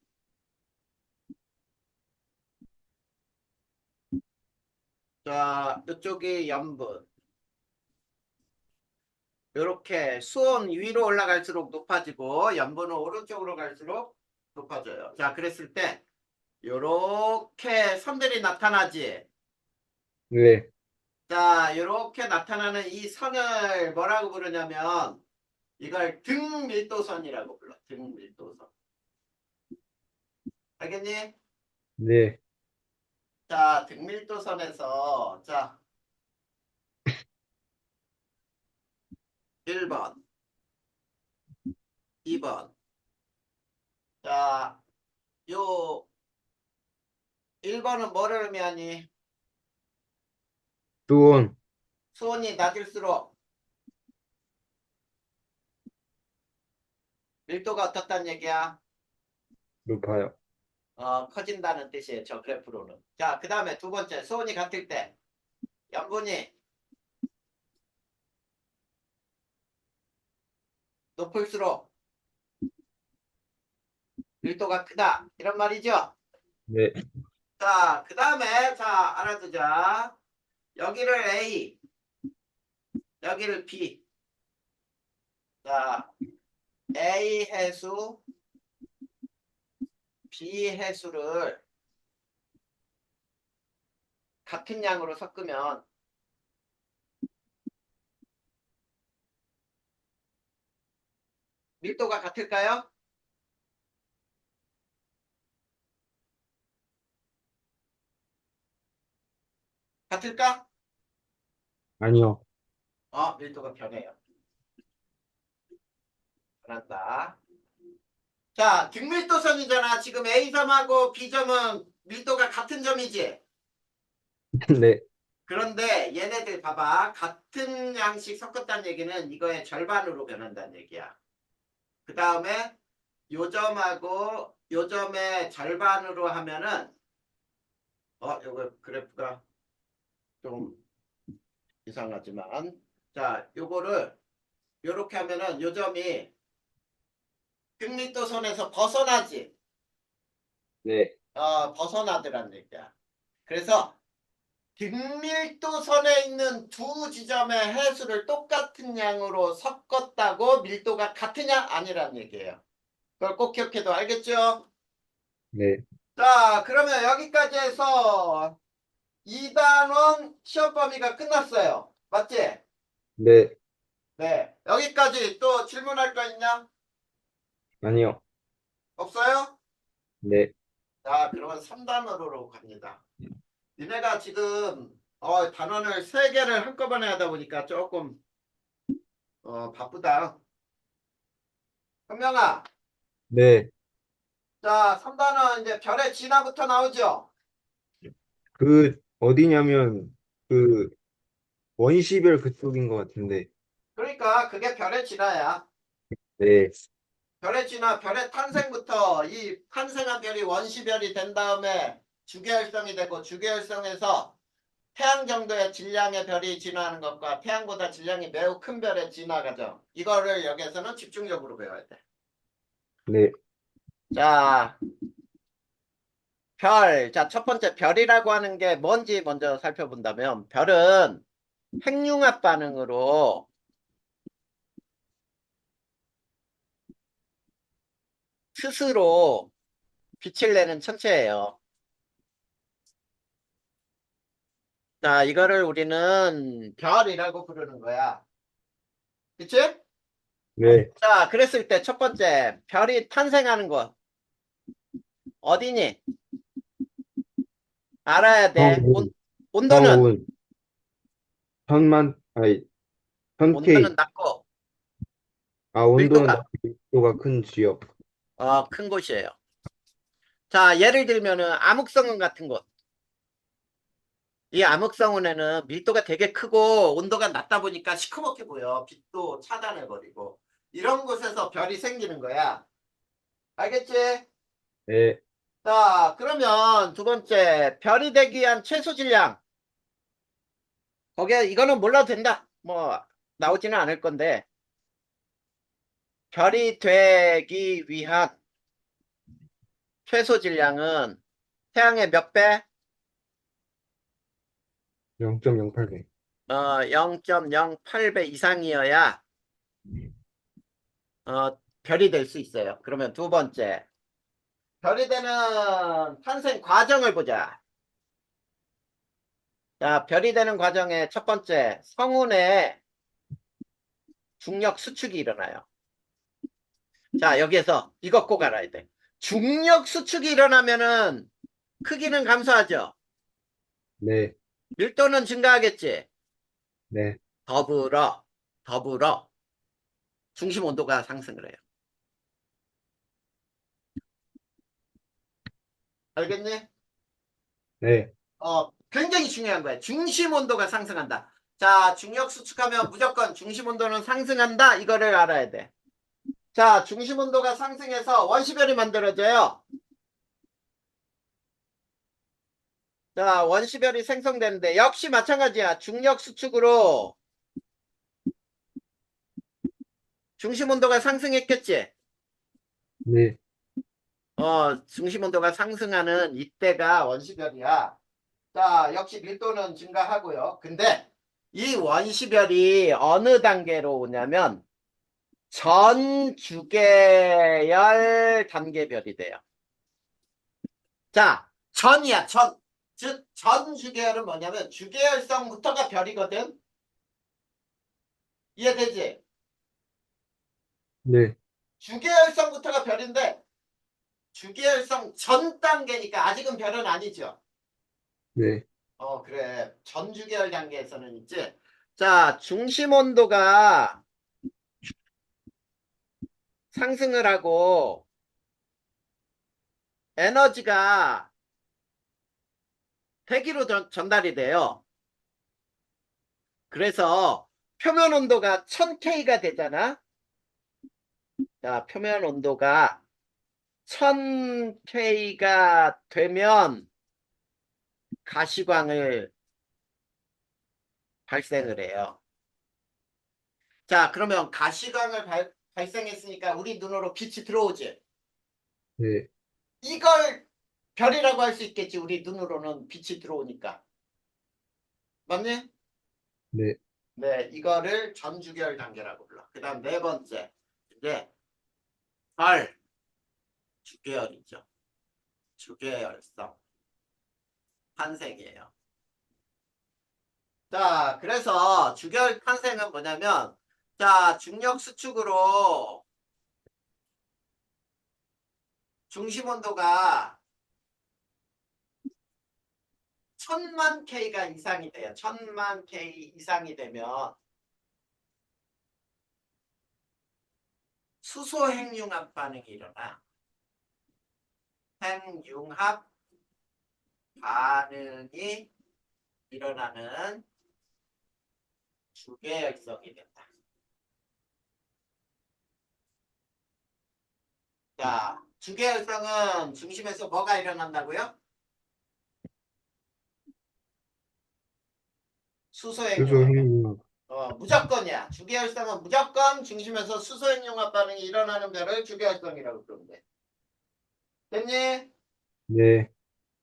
자, 이쪽이 염분. 이렇게 수온 위로 올라갈수록 높아지고 염분은 오른쪽으로 갈수록 높아져요. 자, 그랬을 때 이렇게 선들이 나타나지. 네. 자, 이렇게 나타나는 이 선을 뭐라고 부르냐면 이걸 등밀도선이라고 불러. 등밀도선. 알겠니? 네. 자, 등밀도선에서 자, 1번. 2번. 자, 요 1번은 뭐를 의미하니? 수온, 수온이 낮을수록 밀도가 어떻다는 얘기야? 높아요. 커진다는 뜻이에요. 저 그래프로는. 자, 그 다음에 두 번째. 수온이 같을 때 염분이 높을수록 밀도가 크다. 이런 말이죠. 네, 자, 그 다음에 자 알아두자. 여기를 A, 여기를 B. 자, A 해수, B 해수를 같은 양으로 섞으면 밀도가 같을까요? 같을까? 아니요. 밀도가 변해요. 변한다. 자, 등밀도선이잖아. 지금 A점하고 B점은 밀도가 같은 점이지. 네, 그런데 얘네들 봐봐. 같은 양씩 섞었다는 얘기는 이거의 절반으로 변한다는 얘기야. 그 다음에 요점하고 요점의 절반으로 하면은 요거 그래프가 좀 이상하지만 자, 요거를 요렇게 하면은 요점이 등밀도선에서 벗어나지. 네, 벗어나더란 얘기야. 그래서 등밀도선에 있는 두 지점의 해수를 똑같은 양으로 섞었다고 밀도가 같으냐? 아니란 얘기예요. 그걸 꼭 기억해도 알겠죠? 네, 자, 그러면 여기까지 해서 2단원 시험 범위가 끝났어요. 맞지? 네, 네. 여기까지 또 질문할 거 있냐? 아니요. 없어요? 네, 자, 그러면 3단원으로 갑니다. 니네가 지금 단원을 3개를 한꺼번에 하다 보니까 조금 바쁘다. 현명아, 네. 자, 3단원 이제 별의 진화부터 나오죠? 그, 어디냐면, 그, 원시별 그쪽인 것 같은데. 그러니까 그게 별의 진화야. 네, 별의 진화, 별의 탄생부터 이 탄생한 별이 원시별이 된 다음에 주계열성이 되고 주계열성에서 태양 정도의 질량의 별이 진화하는 것과 태양보다 질량이 매우 큰 별의 진화 과정. 이거를 여기에서는 집중적으로 배워야 돼. 네, 자, 별. 자, 첫 번째 별이라고 하는 게 뭔지 먼저 살펴본다면 별은 핵융합 반응으로 스스로 빛을 내는 천체예요. 자, 이거를 우리는 별이라고 부르는 거야. 그치? 네. 자, 그랬을 때 첫 번째, 별이 탄생하는 곳, 어디니? 알아야 돼. 성운, 온도는? 성운, 아니, 온도는 천케이. 낮고, 온도는 밀도가, 낮고 밀도가 큰 지역. 큰 곳이에요. 자, 예를 들면은, 암흑성운 같은 곳. 이 암흑성운에는 밀도가 되게 크고, 온도가 낮다 보니까 시커멓게 보여. 빛도 차단해버리고. 이런 곳에서 별이 생기는 거야. 알겠지? 네, 자, 그러면 두 번째, 별이 되기 위한 최소 질량. 거기에 이거는 몰라도 된다. 뭐 나오지는 않을 건데 별이 되기 위한 최소 질량은 태양의 몇 배? 0.08배. 0.08배 이상이어야 별이 될 수 있어요. 그러면 두 번째, 별이 되는 탄생 과정을 보자. 자, 별이 되는 과정의 첫 번째, 성운의 중력 수축이 일어나요. 자, 여기에서 이것 꼭 알아야 돼. 중력 수축이 일어나면은 크기는 감소하죠. 네, 밀도는 증가하겠지. 네, 더불어 중심 온도가 상승을 해요. 알겠니? 네, 굉장히 중요한 거야. 중심 온도가 상승한다. 자, 중력 수축하면 무조건 중심 온도는 상승한다. 이거를 알아야 돼. 자, 중심 온도가 상승해서 원시별이 만들어져요. 자, 원시별이 생성되는데 역시 마찬가지야. 중력 수축으로 중심 온도가 상승했겠지? 네, 중심 온도가 상승하는 이때가 원시별이야. 자, 역시 밀도는 증가하고요. 근데 이 원시별이 어느 단계로 오냐면 전 주계열 단계별이 돼요. 자, 전이야, 전. 즉, 전 주계열은 뭐냐면 주계열성부터가 별이거든. 이해되지? 네, 주계열성부터가 별인데 주계열성 전 단계니까 아직은 별은 아니죠. 네, 그래. 전 주계열 단계에서는 있지. 자, 중심 온도가 상승을 하고 에너지가 대기로 전달이 돼요. 그래서 표면 온도가 1000K가 되잖아. 자, 표면 온도가 1000K가 되면 가시광을 발생을 해요. 자, 그러면 가시광을 발생했으니까 우리 눈으로 빛이 들어오지. 네, 이걸 별이라고 할 수 있겠지. 우리 눈으로는 빛이 들어오니까. 맞니? 네, 네, 이거를 전주계열 단계라고 불러. 그 다음 네 번째. 이제 별 주계열이죠. 주계열성 탄생이에요. 자, 그래서 주계열 탄생은 뭐냐면 자, 중력 수축으로 중심 온도가 1000만 K가 이상이 돼요. 1000만 K 이상이 되면 수소 핵융합 반응이 일어나. 핵융합 반응이 일어나는 주계열성이 된다. 자, 주계열성은 중심에서 뭐가 일어난다고요? 수소 수소 핵융합. 핵융합. 무조건이야. 주계열성은 무조건 중심에서 수소 핵융합 반응이 일어나는 별을 주계열성이라고 부르면 돼. 됐니? 네,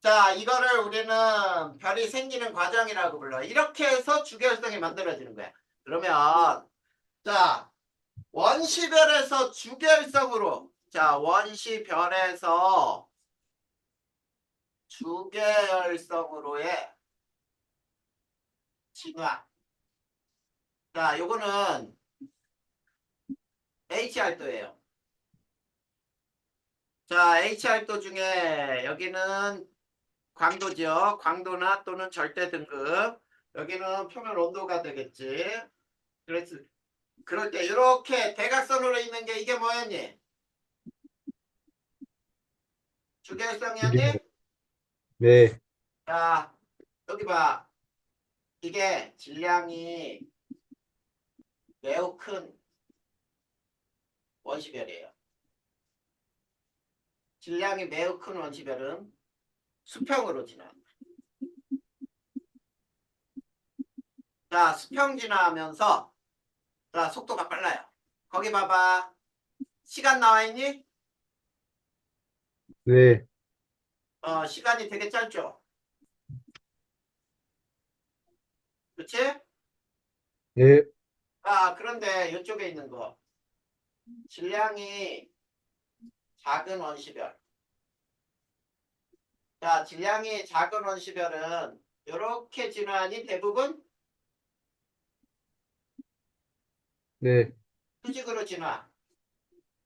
자, 이거를 우리는 별이 생기는 과정이라고 불러. 이렇게 해서 주계열성이 만들어지는 거야. 그러면 자, 원시별에서 주계열성으로 자, 원시별에서 주계열성으로의 진화. 자, 요거는 H알도예요. 자, H알도 중에 여기는 광도죠. 광도나 또는 절대 등급. 여기는 표면 온도가 되겠지. 그래서 그럴 때 이렇게 대각선으로 있는 게 이게 뭐였니? 주계열. 주계열성이었니? 네, 자, 여기 봐. 이게 질량이 매우 큰 원시별이에요. 질량이 매우 큰 원시별은 수평으로 진화합니다. 자, 수평 진화하면서 자, 속도가 빨라요. 거기 봐봐. 시간 나와 있니? 네, 시간이 되게 짧죠? 그치? 네, 그런데 이쪽에 있는 거. 질량이 작은 원시별. 자, 질량이 작은 원시별은 이렇게 진화하니 대부분 네, 수직으로 진화.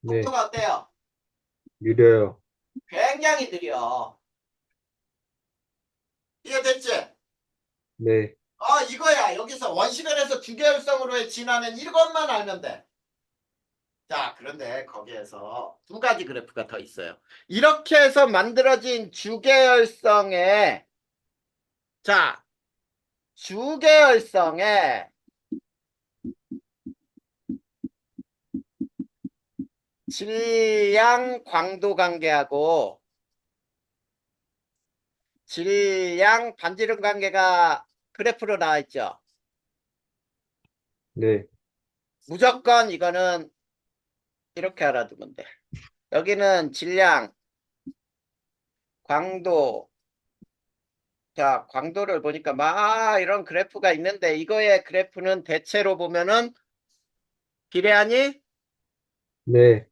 네, 속도가 어때요? 느려요. 굉장히 느려. 이해됐지? 네, 이거야. 여기서 원시별에서 주계열성으로의 진화는 이것만 알면 돼. 자, 그런데 거기에서 두 가지 그래프가 더 있어요. 이렇게 해서 만들어진 주계열성의, 자, 주계열성의 질량 광도 관계하고 질량 반지름 관계가 그래프로 나와 있죠. 네, 무조건 이거는 이렇게 알아두면 돼. 여기는 질량, 광도. 자, 광도를 보니까 막 이런 그래프가 있는데 이거의 그래프는 대체로 보면은 비례하니? 네,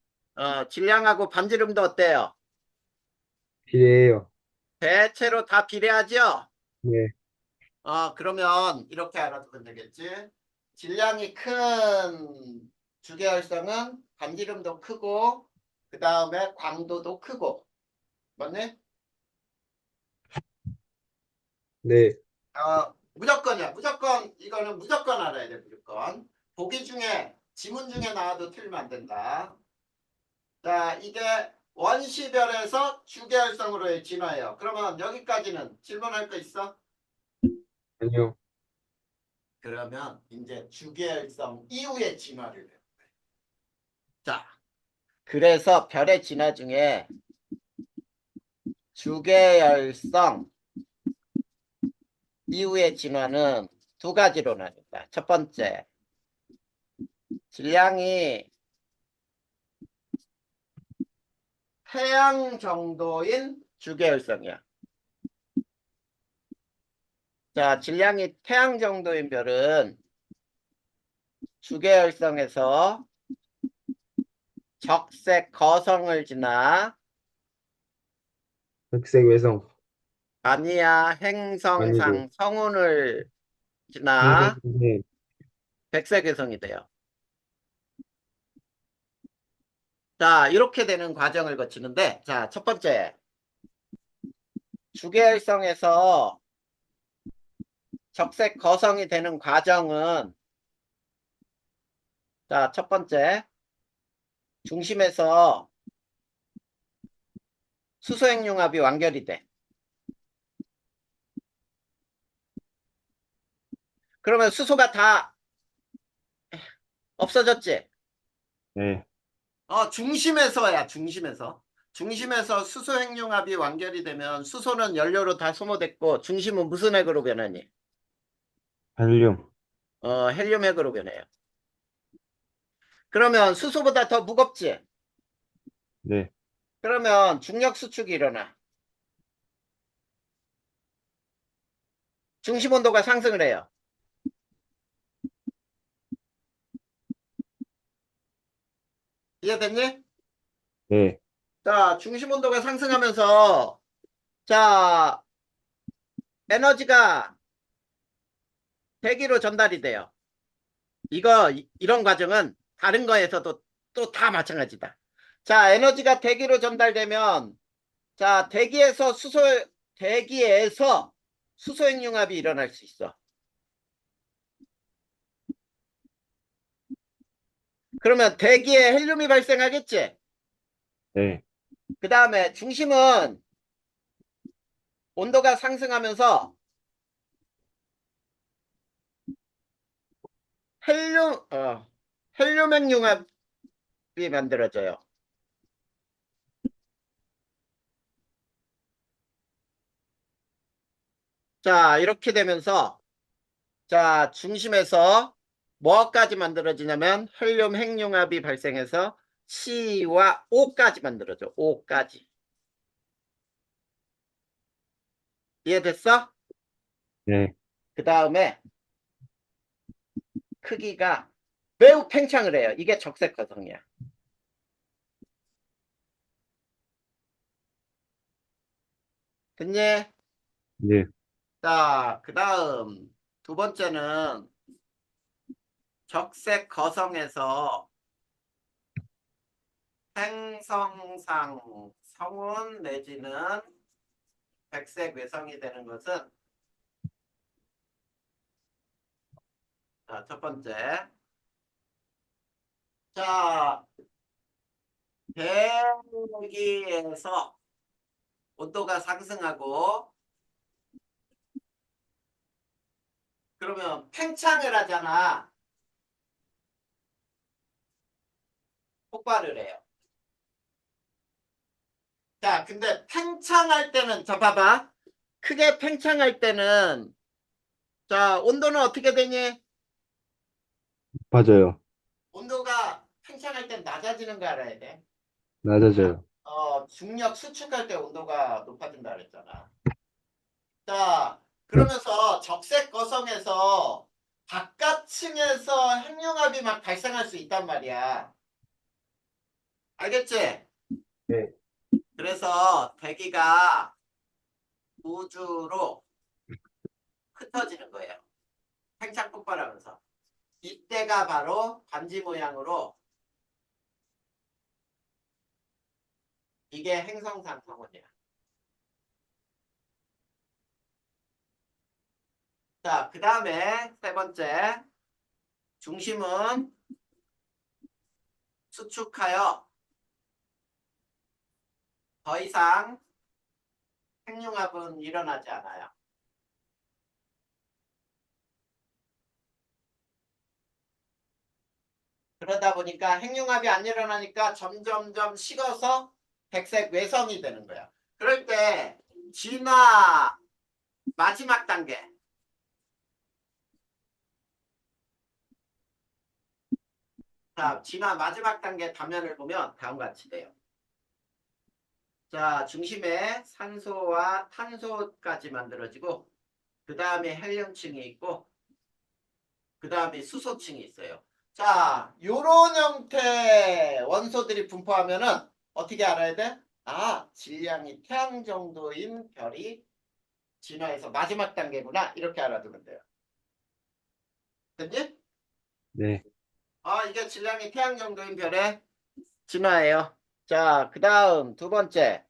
질량하고 반지름도 어때요? 비례해요. 대체로 다 비례하죠? 네, 그러면 이렇게 알아두면 되겠지. 질량이 큰 주계열성은 반지름도 크고 그 다음에 광도도 크고 맞네? 네, 무조건이야. 무조건 이거는 무조건 알아야 돼. 무조건. 보기 중에 지문 중에 나와도 틀리면 안 된다. 자, 이게 원시별에서 주계열성으로의 진화예요. 그러면 여기까지는 질문할 거 있어? 아니요. 그러면 이제 주계열성 이후의 진화를 해요. 자, 그래서 별의 진화 중에 주계열성 이후의 진화는 두 가지로 나뉜다. 첫 번째, 질량이 태양 정도인 주계열성이야. 자, 질량이 태양 정도인 별은 주계열성에서 적색 거성을 지나 백색 외성. 아니야 행성상 아니고, 성운을 행성, 지나 네, 백색외성이 돼요. 자, 이렇게 되는 과정을 거치는데, 자, 첫 번째, 주계열성에서 적색 거성이 되는 과정은, 자, 첫 번째, 중심에서 수소핵융합이 완결이 돼. 그러면 수소가 다 없어졌지? 네, 중심에서야, 중심에서. 중심에서 수소핵융합이 완결이 되면 수소는 연료로 다 소모됐고, 중심은 무슨 핵으로 변하니? 헬륨. 헬륨 핵으로 변해요. 그러면 수소보다 더 무겁지? 네, 그러면 중력 수축이 일어나. 중심 온도가 상승을 해요. 이해됐니? 네, 자, 중심 온도가 상승하면서, 자, 에너지가 대기로 전달이 돼요. 이런 과정은 다른 거에서도 또 다 마찬가지다. 자, 에너지가 대기로 전달되면, 자, 대기에서 수소핵융합이 일어날 수 있어. 그러면 대기에 헬륨이 발생하겠지? 네, 그 다음에 중심은 온도가 상승하면서 헬륨, 헬륨핵융합이 만들어져요. 자, 이렇게 되면서, 자, 중심에서 뭐까지 만들어지냐면 헬륨 핵융합이 발생해서 C와 O까지 만들어져. O까지. 이해됐어? 네, 그 다음에 크기가 매우 팽창을 해요. 이게 적색거성이야. 됐니? 네, 자, 그 다음 두 번째는 적색거성에서 행성상 성운 내지는 백색 외성이 되는 것은 자, 첫 번째. 자, 대기에서 온도가 상승하고 그러면 팽창을 하잖아. 폭발을 해요. 자, 근데 팽창할 때는 자 봐봐. 크게 팽창할 때는 자, 온도는 어떻게 되니? 맞아요. 온도가 팽창할 땐 낮아지는 거 알아야 돼. 낮아져요. 중력 수축할 때 온도가 높아진다 그랬잖아. 자, 그러면서 적색 거성에서 바깥층에서 핵융합이 막 발생할 수 있단 말이야. 알겠지? 네. 그래서 대기가 우주로 흩어지는 거예요. 팽창 폭발하면서. 이때가 바로 반지 모양으로 이게 행성상 상원이야. 자, 그 다음에 세 번째 중심은 수축하여 더 이상 핵융합은 일어나지 않아요. 그러다 보니까 핵융합이 안 일어나니까 점점점 식어서 백색 외성이 되는 거야. 그럴 때 진화 마지막 단계. 자, 진화 마지막 단계 단면을 보면 다음과 같이 돼요. 자, 중심에 산소와 탄소까지 만들어지고 그 다음에 헬륨층이 있고 그 다음에 수소층이 있어요. 자, 요런 형태 원소들이 분포하면은 어떻게 알아야 돼? 아, 질량이 태양 정도인 별이 진화해서 마지막 단계구나. 이렇게 알아두면 돼요. 됐지? 네. 이게 질량이 태양 정도인 별의 진화예요. 자, 그 다음 두 번째.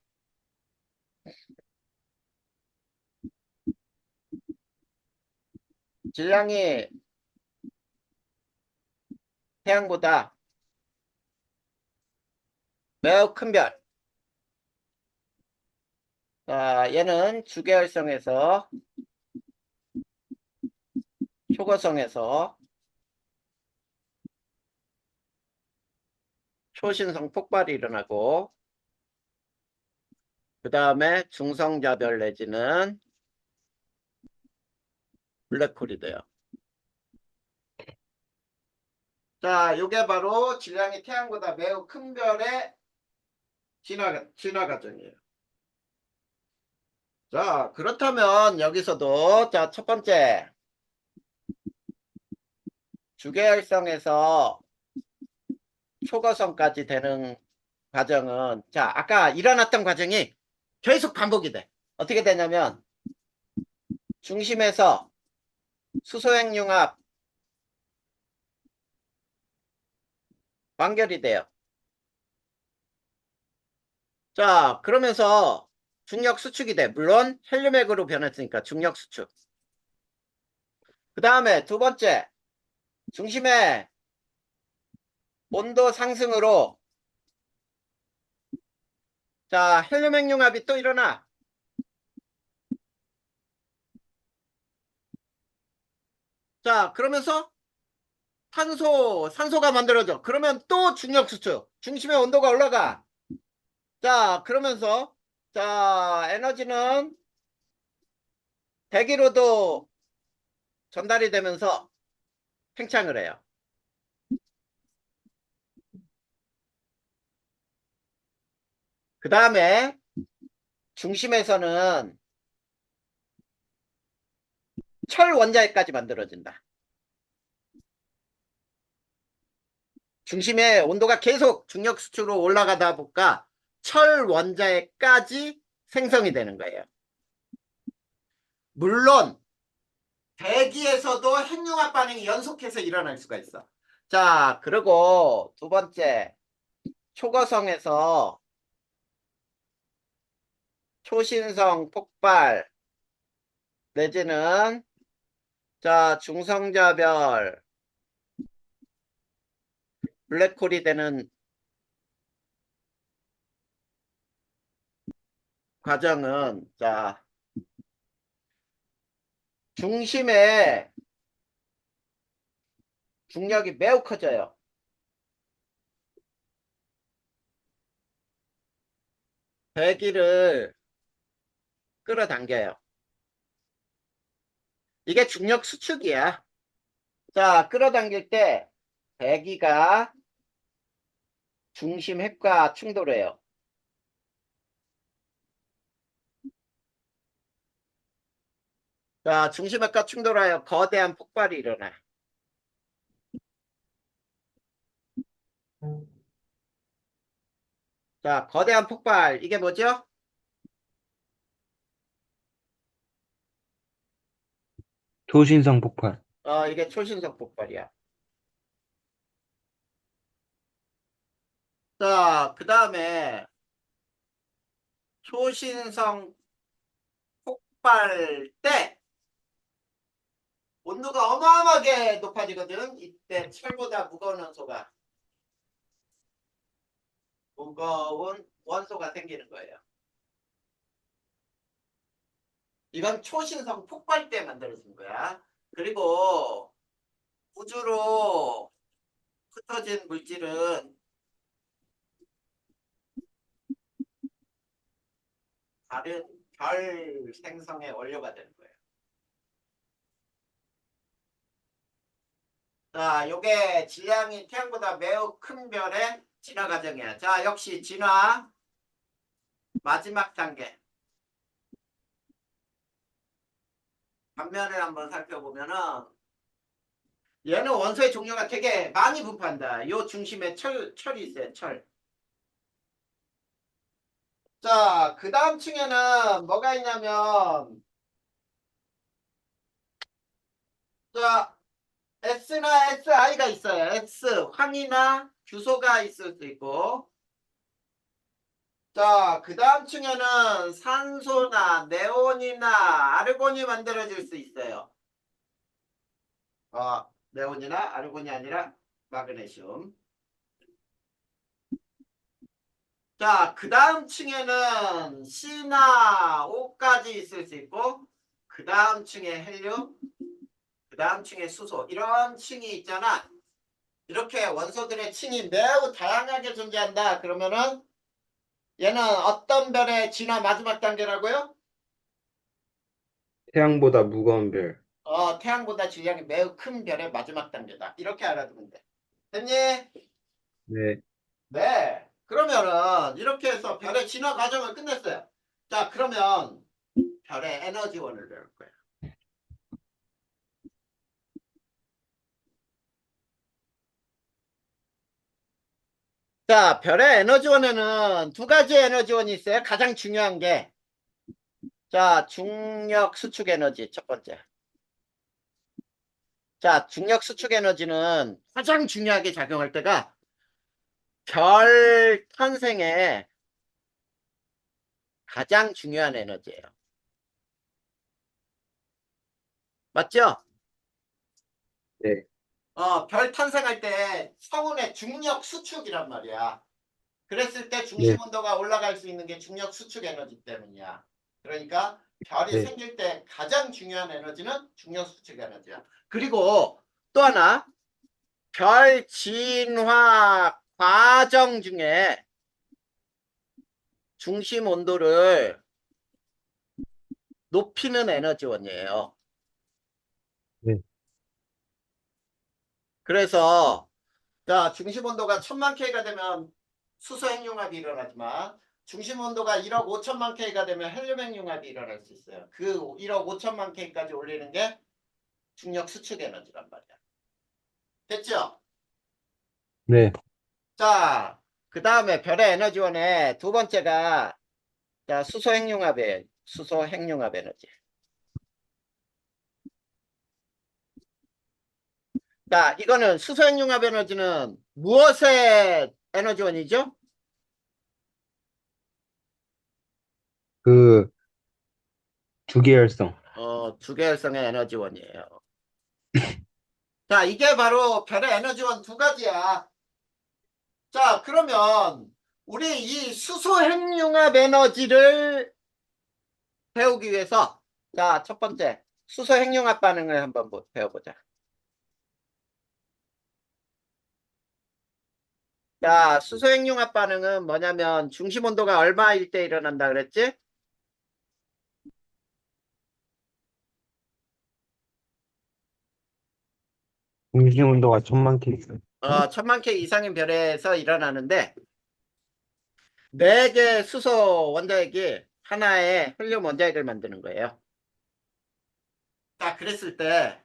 질량이 태양보다 매우 큰 별. 자, 얘는 주계열성에서 초고성에서 초신성 폭발이 일어나고 그 다음에 중성자별 내지는 블랙홀이 돼요. 자, 요게 바로 질량이 태양보다 매우 큰 별의 진화 과정이에요. 자, 그렇다면 여기서도 자, 첫 번째 주계열성에서 초고성까지 되는 과정은 자, 아까 일어났던 과정이 계속 반복이 돼. 어떻게 되냐면 중심에서 수소핵융합 완결이 돼요. 자, 그러면서 중력 수축이 돼. 물론 헬륨액으로 변했으니까 중력 수축. 그 다음에 두 번째 중심의 온도 상승으로 자, 헬륨핵융합이 또 일어나. 자, 그러면서 산소가 만들어져. 그러면 또 중력 수축. 중심의 온도가 올라가. 자, 그러면서 자, 에너지는 대기로도 전달이 되면서 팽창을 해요. 그 다음에 중심에서는 철 원자핵까지 만들어진다. 중심의 온도가 계속 중력 수축으로 올라가다 보니까 철 원자핵까지 생성이 되는 거예요. 물론 대기에서도 핵융합 반응이 연속해서 일어날 수가 있어. 자, 그리고 두 번째 초거성에서 초신성 폭발 내지는 자 중성자별 블랙홀이 되는 과정은, 자, 중심에 중력이 매우 커져요. 배기를 끌어당겨요. 이게 중력 수축이야. 자, 끌어당길 때 배기가 중심 핵과 충돌해요. 자, 중심 핵과 충돌하여 거대한 폭발이 일어나. 자, 거대한 폭발. 이게 뭐죠? 초신성 폭발. 이게 초신성 폭발이야. 자, 그 다음에 초신성 폭발 때 온도가 어마어마하게 높아지거든. 이때 철보다 무거운 원소가 생기는 거예요. 이건 초신성 폭발 때 만들어진 거야. 그리고 우주로 흩어진 물질은 다른 별 생성의 원료가 되는 거예요. 자, 요게 질량이 태양보다 매우 큰 별의 진화 과정이야. 자, 역시 진화 마지막 단계. 반면을 한번 살펴보면은 얘는 원소의 종류가 되게 많이 분포한다. 요 중심에 철이 있어요. 철. 자, 그 다음 층에는 뭐가 있냐면 자, S나 SI가 있어요. S, 황이나 규소가 있을 수 있고 자, 그 다음 층에는 산소나 네온이나 아르곤이 만들어질 수 있어요. 네온이나 아르곤이 아니라 마그네슘. 자, 그 다음 층에는 C나 O까지 있을 수 있고 그 다음 층에 헬륨, 그 다음 층에 수소 이런 층이 있잖아. 이렇게 원소들의 층이 매우 다양하게 존재한다. 그러면은 얘는 어떤 별의 진화 마지막 단계라고요? 태양보다 무거운 별. 태양보다 질량이 매우 큰 별의 마지막 단계다. 이렇게 알아두면 돼. 됐니? 네. 네. 그러면은 이렇게 해서 별의 진화 과정을 끝냈어요. 자, 그러면 별의 에너지원을 배울 거야. 자, 별의 에너지원에는 두 가지 에너지원이 있어요. 가장 중요한 게 자, 중력 수축 에너지 첫 번째. 자, 중력 수축 에너지는 가장 중요하게 작용할 때가 별 탄생에 가장 중요한 에너지예요. 맞죠? 네. 별 탄생할 때 성운의 중력 수축이란 말이야. 그랬을 때 중심 네. 온도가 올라갈 수 있는 게 중력 수축 에너지 때문이야. 그러니까 별이 네. 생길 때 가장 중요한 에너지는 중력 수축 에너지야. 그리고 또 하나, 별 진화 과정 중에 중심 온도를 높이는 에너지원이에요. 네. 그래서 자, 중심 온도가 1000만 K가 되면 수소 핵융합이 일어나지만 중심 온도가 1억 5천만 K가 되면 헬륨 핵융합이 일어날 수 있어요. 그 1억 5천만 K까지 올리는 게 중력 수축 에너지란 말이야. 됐죠? 네. 자, 그 다음에 별의 에너지원의 두 번째가 자, 수소 핵융합 에너지. 자, 이거는 수소 핵융합 에너지는 무엇의 에너지원이죠? 그 주계열성. 주계열성의 에너지원이에요. 자, 이게 바로 별의 에너지원 두 가지야. 자, 그러면 우리 이 수소 핵융합 에너지를 배우기 위해서 자, 첫 번째 수소 핵융합 반응을 한번 배워보자. 자, 수소 핵융합 반응은 뭐냐면 중심 온도가 얼마일 때 일어난다 그랬지? 중심 온도가 1000만 K. 1000만 K 이상인 별에서 일어나는데 4개 수소 원자핵이 하나의 헬륨 원자핵을 만드는 거예요. 자, 그랬을 때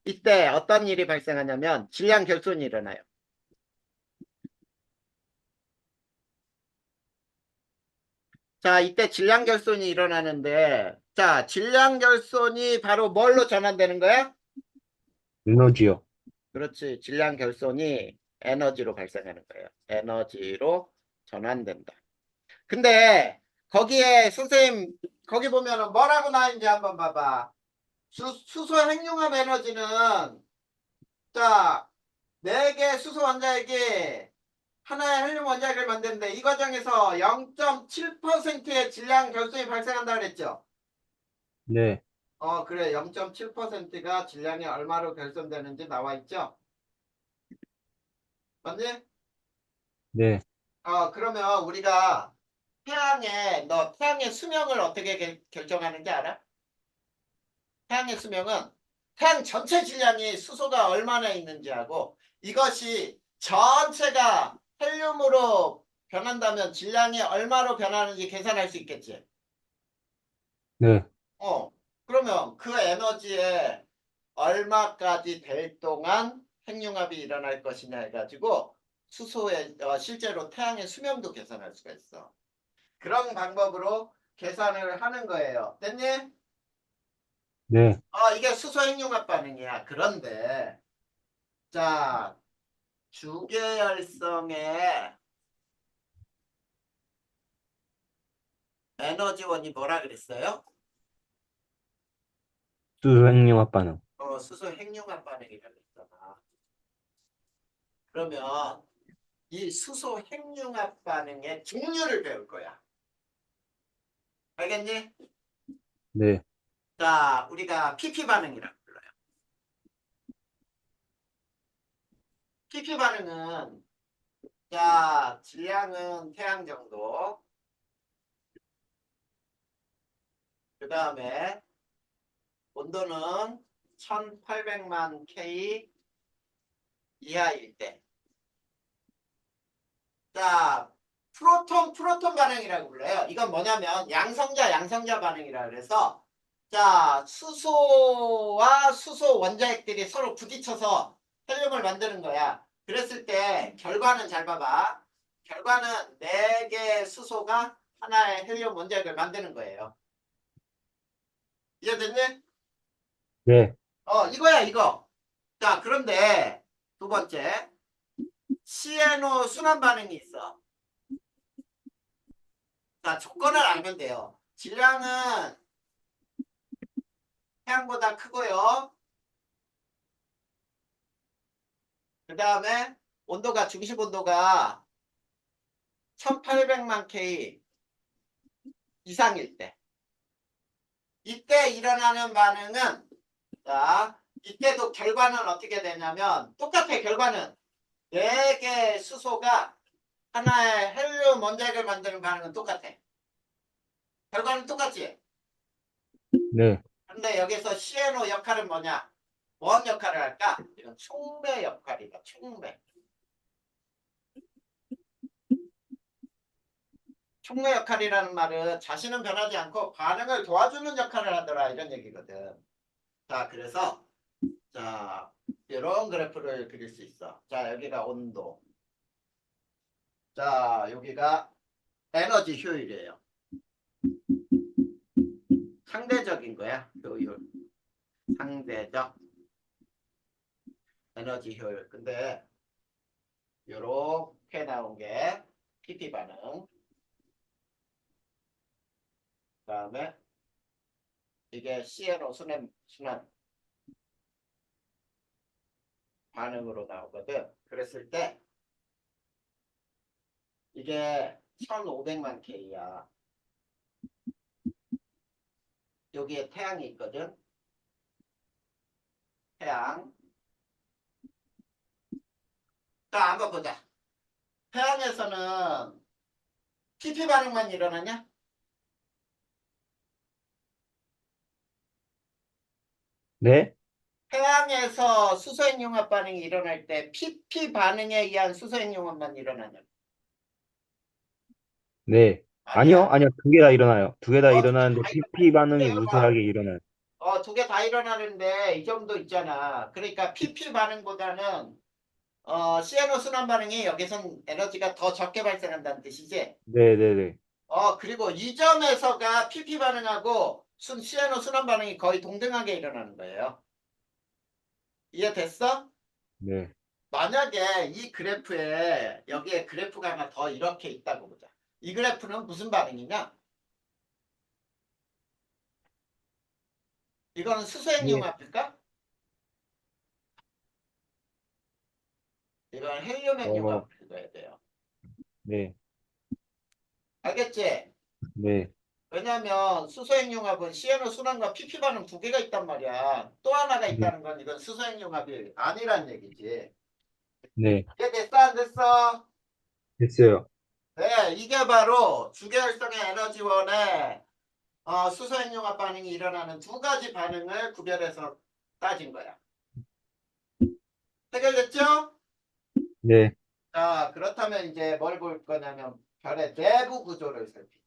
이때 어떤 일이 발생하냐면 질량 결손이 일어나요. 자, 이때 질량 결손이 일어나는데 자, 질량 결손이 바로 뭘로 전환되는 거야? 에너지요. 그렇지. 질량 결손이 에너지로 발생하는 거예요. 에너지로 전환된다. 근데 거기에 선생님 거기 보면은 뭐라고 나있는지 한번 봐봐. 수소 핵융합 에너지는 자, 4개 수소 원자핵이 하나의 헬륨 원자핵을 만드는데 이 과정에서 0.7%의 질량 결손이 발생한다 그랬죠. 네, 그래. 0.7%가 질량이 얼마로 결손되는지 나와 있죠. 맞니? 네. 그러면 우리가 태양의 수명을 어떻게 결정하는지 알아? 태양의 수명은 태양 전체 질량이 수소가 얼마나 있는지 하고 이것이 전체가 헬륨으로 변한다면 질량이 얼마로 변하는지 계산할 수 있겠지. 네. 어, 그러면 그 에너지에 얼마까지 될 동안 핵융합이 일어날 것이냐 해가지고 수소의 실제로 태양의 수명도 계산할 수가 있어. 그런 방법으로 계산을 하는 거예요. 됐니? 네. 이게 수소 핵융합 반응이야. 그런데 자, 주계열성의 에너지원이 뭐라 그랬어요? 수소핵융합 반응. 수소 핵융합 반응이라고 했잖아. 그러면 이 수소 핵융합 반응의 종류를 배울 거야. 알겠니? 네. 자, 우리가 PP 반응이라고 불러요. PP 반응은 자, 질량은 태양 정도. 그 다음에 온도는 1800만 K 이하일 때. 자, 프로톤 반응이라고 불러요. 이건 뭐냐면 양성자 반응이라 그래서 자, 수소와 수소 원자핵들이 서로 부딪혀서 헬륨을 만드는 거야. 그랬을 때 결과는 잘 봐봐. 결과는 4개 수소가 하나의 헬륨 원자핵을 만드는 거예요. 이해됐니? 네. 이거야, 이거. 자, 그런데 두 번째, CNO 순환 반응이 있어. 자, 조건을 알면 돼요. 질량은 태양보다 크고요. 그 다음에 중심 온도가 1800만 K 이상일 때. 이때 일어나는 반응은, 자, 이때도 결과는 어떻게 되냐면, 똑같아, 결과는. 4개 수소가 하나의 헬륨 원자핵을 만드는 반응은 똑같아. 결과는 똑같지? 네. 근데 여기서 CNO 역할은 뭐냐? 뭔 역할을 할까? 이건 촉매 역할이다, 촉매. 촉매 역할이라는 말은 자신은 변하지 않고 반응을 도와주는 역할을 하더라 이런 얘기거든. 자, 그래서 자, 이런 그래프를 그릴 수 있어. 자, 여기가 온도. 자, 여기가 에너지 효율이에요. 상대적인 거야. 효율. 상대적 에너지 효율. 근데 요렇게 나온 게 PP 반응. 그다음에 이게 CNO 순환 반응으로 나오거든. 그랬을 때 이게 1500만 K야. 여기에 태양이 있거든. 태양. 자, 한번 보자. 태양에서는 PP 반응만 일어나냐? 네? 태양에서 수소액융합 반응이 일어날 때 PP 반응에 의한 수소액융합만 일어나냐? 네. 아니요, 아니야. 아니요. 두 개 다 일어나요. 두 개 다 두 개 일어나는데 다 PP 반응이 일어나. 우세하게 일어나요. 두 개 다 일어나는데 이 정도 있잖아. 그러니까 PP 반응보다는 시에노 순환 반응이 여기선 에너지가 더 적게 발생한다는 뜻이지. 네네네. 그리고 이 점에서가 PP 반응하고 시에노 순환 반응이 거의 동등하게 일어나는 거예요. 이해됐어? 네. 만약에 이 그래프에 여기에 그래프가 하나 더 이렇게 있다고 보자. 이 그래프는 무슨 반응이냐? 이거는 네. 수소액융합일까? 이건 어, 헬륨액융합을 읽어야 돼요. 네. 알겠지? 네. 왜냐하면 수소액융합은 시에노 순환과 PP 반응 두 개가 있단 말이야. 또 하나가 네. 있다는 건 이건 수소액융합이 아니란 얘기지. 네. 이게 됐어 안 됐어? 됐어요. 네, 이게 바로 주계열성의 에너지원의 수소액융합 반응이 일어나는 두 가지 반응을 구별해서 따진 거야. 해결됐죠? 네. 자, 그렇다면 이제 뭘 볼 거냐면 별의 내부 구조를 살피.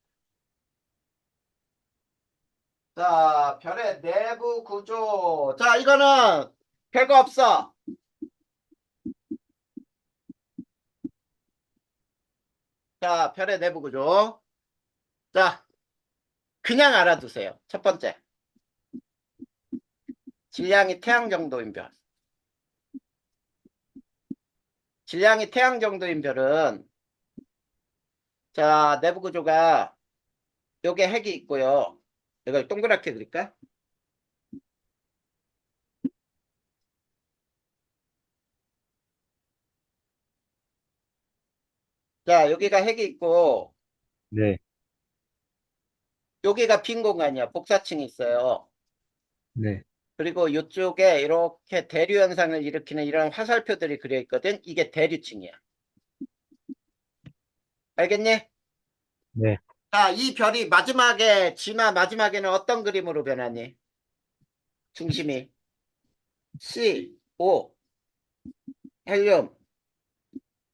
자, 별의 내부 구조. 자, 이거는 별거 없어. 자, 별의 내부 구조. 자, 그냥 알아두세요. 첫 번째. 질량이 태양 정도인 별. 질량이 태양 정도인 별은 자, 내부 구조가 요게 핵이 있고요. 이걸 동그랗게 그릴까? 자, 여기가 핵이 있고 네. 여기가 빈 공간이야. 복사층이 있어요. 네. 그리고 이쪽에 이렇게 대류 현상을 일으키는 이런 화살표들이 그려 있거든. 이게 대류층이야. 알겠니? 네. 자, 이 별이 마지막에는 어떤 그림으로 변하니? 중심이 C, O, 헬륨,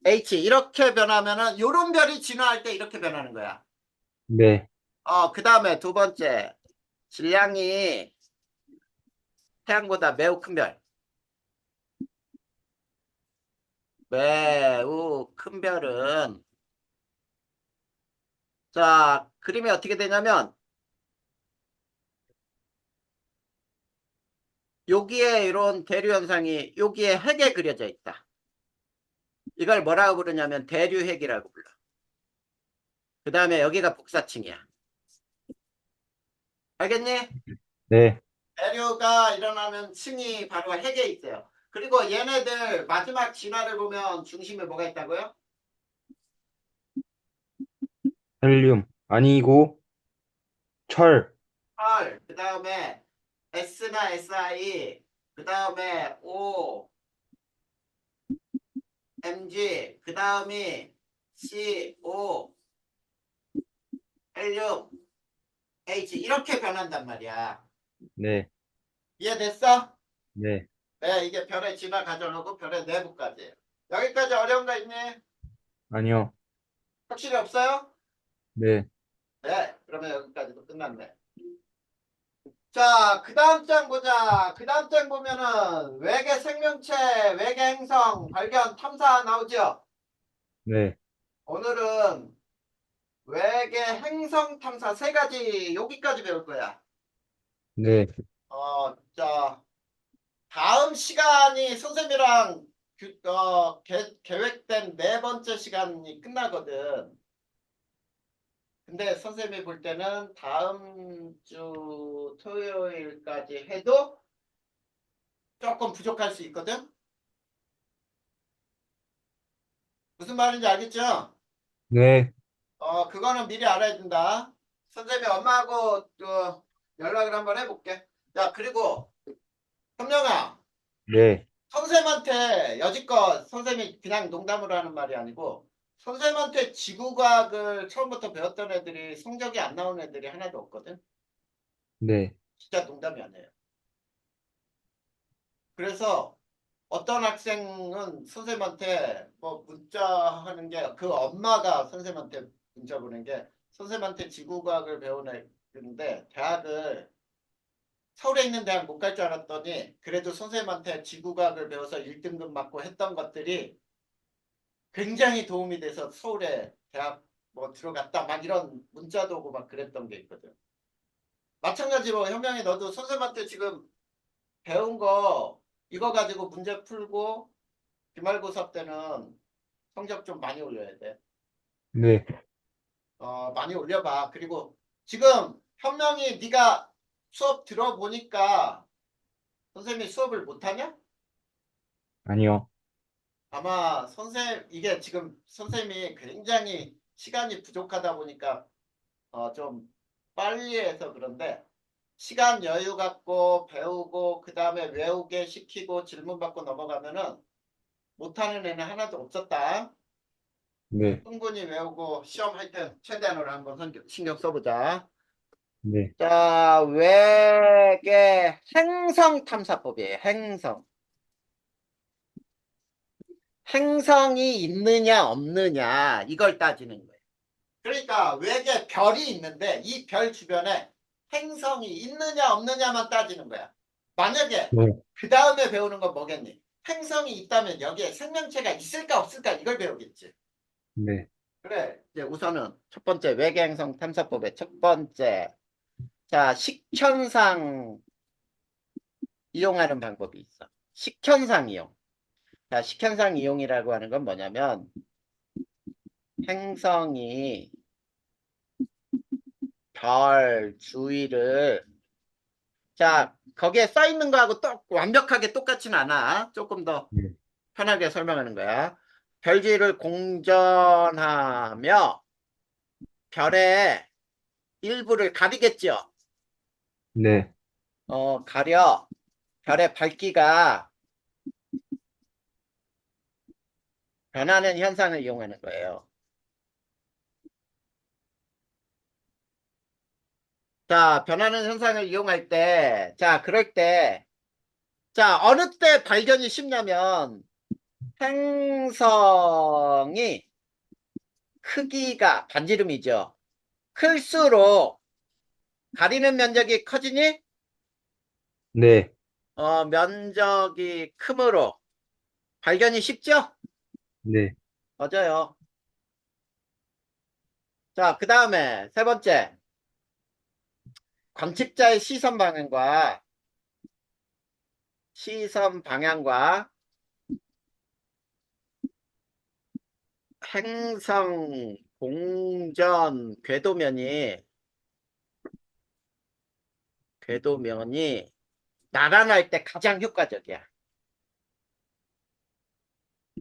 H 이렇게 변하면은 요런 별이 진화할 때 이렇게 변하는 거야. 네. 그 다음에 두 번째 질량이 태양보다 매우 큰 별. 매우 큰 별은 자, 그림이 어떻게 되냐면 여기에 이런 대류 현상이 여기에 핵에 그려져 있다. 이걸 뭐라고 부르냐면 대류핵이라고 불러. 그 다음에 여기가 복사층이야. 알겠니? 네. 대류가 일어나는 층이 바로 핵에 있어요. 그리고 얘네들 마지막 진화를 보면 중심에 뭐가 있다고요? 헬륨. 아니고, 철. 철, 그 다음에 S나 Si, 그 다음에 O, Mg, 그 다음이 CO, 헬륨, H 이렇게 변한단 말이야. 네. 이해됐어? 네. 네, 이게 별의 진화 과정하고 별의 내부까지. 여기까지 어려운 거 있니? 아니요. 확실히 없어요? 네. 네, 그러면 여기까지도 끝났네. 자, 그 다음 장 보자. 그 다음 장 보면은 외계 생명체, 외계 행성 발견 탐사 나오죠? 네. 오늘은 외계 행성 탐사 세 가지 여기까지 배울 거야. 네. 자, 다음 시간이 선생님이랑 계획된 네 번째 시간이 끝나거든. 근데 선생님이 볼 때는 다음 주 토요일까지 해도 조금 부족할 수 있거든? 무슨 말인지 알겠죠? 네. 그거는 미리 알아야 된다. 선생님이 엄마하고 연락을 한번 해볼게. 야, 그리고 현명아, 네, 선생님한테 여지껏 선생님이 그냥 농담으로 하는 말이 아니고 선생님한테 지구과학을 처음부터 배웠던 애들이 성적이 안 나온 애들이 하나도 없거든. 네, 진짜 농담이 아니에요. 그래서 어떤 학생은 선생님한테 뭐 문자 하는 게 그 엄마가 선생님한테 문자 보낸 게 선생님한테 지구과학을 배운 애인데 대학을 서울에 있는 대학 못 갈 줄 알았더니 그래도 선생님한테 지구과학을 배워서 1등급 맞고 했던 것들이 굉장히 도움이 돼서 서울에 대학 뭐 들어갔다 막 이런 문자도 오고 막 그랬던 게 있거든. 마찬가지로 현명이 너도 선생님한테 지금 배운 거 이거 가지고 문제 풀고 기말고사 때는 성적 좀 많이 올려야 돼. 네. 많이 올려봐. 그리고 지금 현명이 네가 수업 들어보니까 선생님이 수업을 못하냐? 아니요. 아마 선생님 이게 지금 선생님이 굉장히 시간이 부족하다 보니까 좀 빨리 해서 그런데 시간 여유 갖고 배우고 그 다음에 외우게 시키고 질문 받고 넘어가면은 못하는 애는 하나도 없었다. 네, 충분히 외우고 시험할 때 최대한으로 한번 신경 써보자. 네, 자, 외계 행성 탐사법이에요. 행성. 행성이 있느냐 없느냐 이걸 따지는 거예요. 그러니까 외계 별이 있는데 이 별 주변에 행성이 있느냐 없느냐만 따지는 거야. 만약에 네, 그 다음에 배우는 건 뭐겠니? 행성이 있다면 여기에 생명체가 있을까 없을까 이걸 배우겠지. 네, 그래. 이제 우선은 첫 번째 외계 행성 탐사법의 첫 번째. 자, 식현상 이용하는 방법이 있어. 식현상 이용. 자, 식현상 이용이라고 하는 건 뭐냐면 행성이 별 주위를 자, 거기에 써 있는 거하고 완벽하게 똑같진 않아. 조금 더 네, 편하게 설명하는 거야. 별 주위를 공전하며 별의 일부를 가리겠죠. 네, 가려 별의 밝기가 변하는 현상을 이용하는 거예요. 자, 변하는 현상을 이용할 때, 자, 그럴 때, 자, 어느 때 발견이 쉽냐면, 행성이 크기가, 반지름이죠. 클수록 가리는 면적이 커지니, 네, 면적이 크므로 발견이 쉽죠? 네, 맞아요. 자, 그 다음에 세 번째, 관측자의 시선 방향과 행성 공전 궤도면이 나란할 때 가장 효과적이야.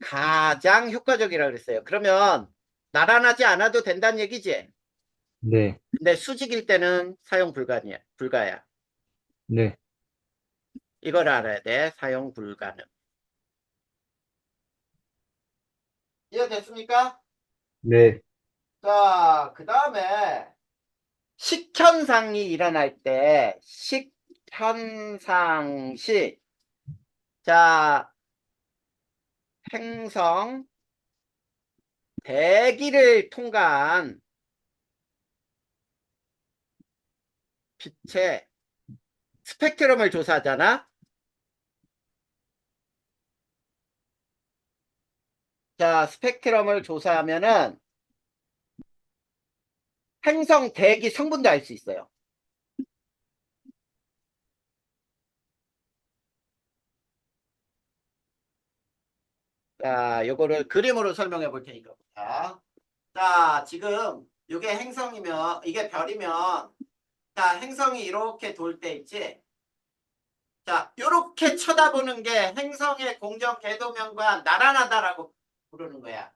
가장 효과적이라고 그랬어요. 그러면 나란하지 않아도 된다는 얘기지. 네, 근데 수직일 때는 사용 불가야. 네, 이걸 알아야 돼. 사용 불가능. 이해됐습니까? 네, 자, 그 다음에 식현상이 일어날 때 식현상 시 자, 행성 대기를 통과한 빛의 스펙트럼을 조사하잖아. 자, 스펙트럼을 조사하면은 행성 대기 성분도 알 수 있어요. 자, 요거를 그림으로 설명해 볼 테니까 보자. 자, 지금 이게 행성이면 이게 별이면 자, 행성이 이렇게 돌 때 있지. 자, 요렇게 쳐다보는 게 행성의 공전 궤도면과 나란하다라고 부르는 거야.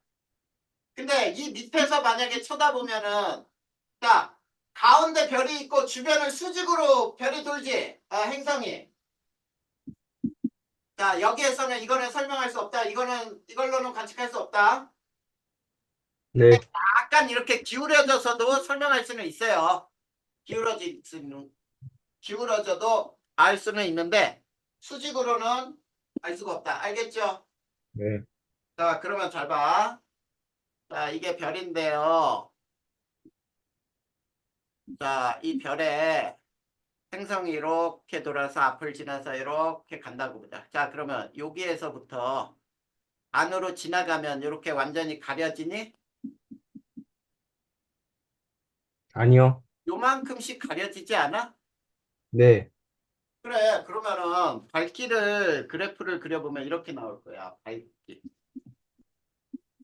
근데 이 밑에서 만약에 쳐다보면은 자, 가운데 별이 있고 주변을 수직으로 별이 돌지. 행성이. 자, 여기에서는 이거는 설명할 수 없다. 이걸로는 관측할 수 없다. 네, 약간 이렇게 기울여져서도 설명할 수는 있어요. 기울어져도 알 수는 있는데 수직으로는 알 수가 없다. 알겠죠? 네, 자, 그러면 잘 봐. 자, 이게 별인데요. 자, 이 별에 행성이 이렇게 돌아서 앞을 지나서 이렇게 간다고 보자. 자, 그러면 여기에서부터 안으로 지나가면 이렇게 완전히 가려지니? 아니요, 요만큼씩 가려지지 않아? 네, 그래, 그러면은 밝기를 그래프를 그려보면 이렇게 나올 거야. 밝기.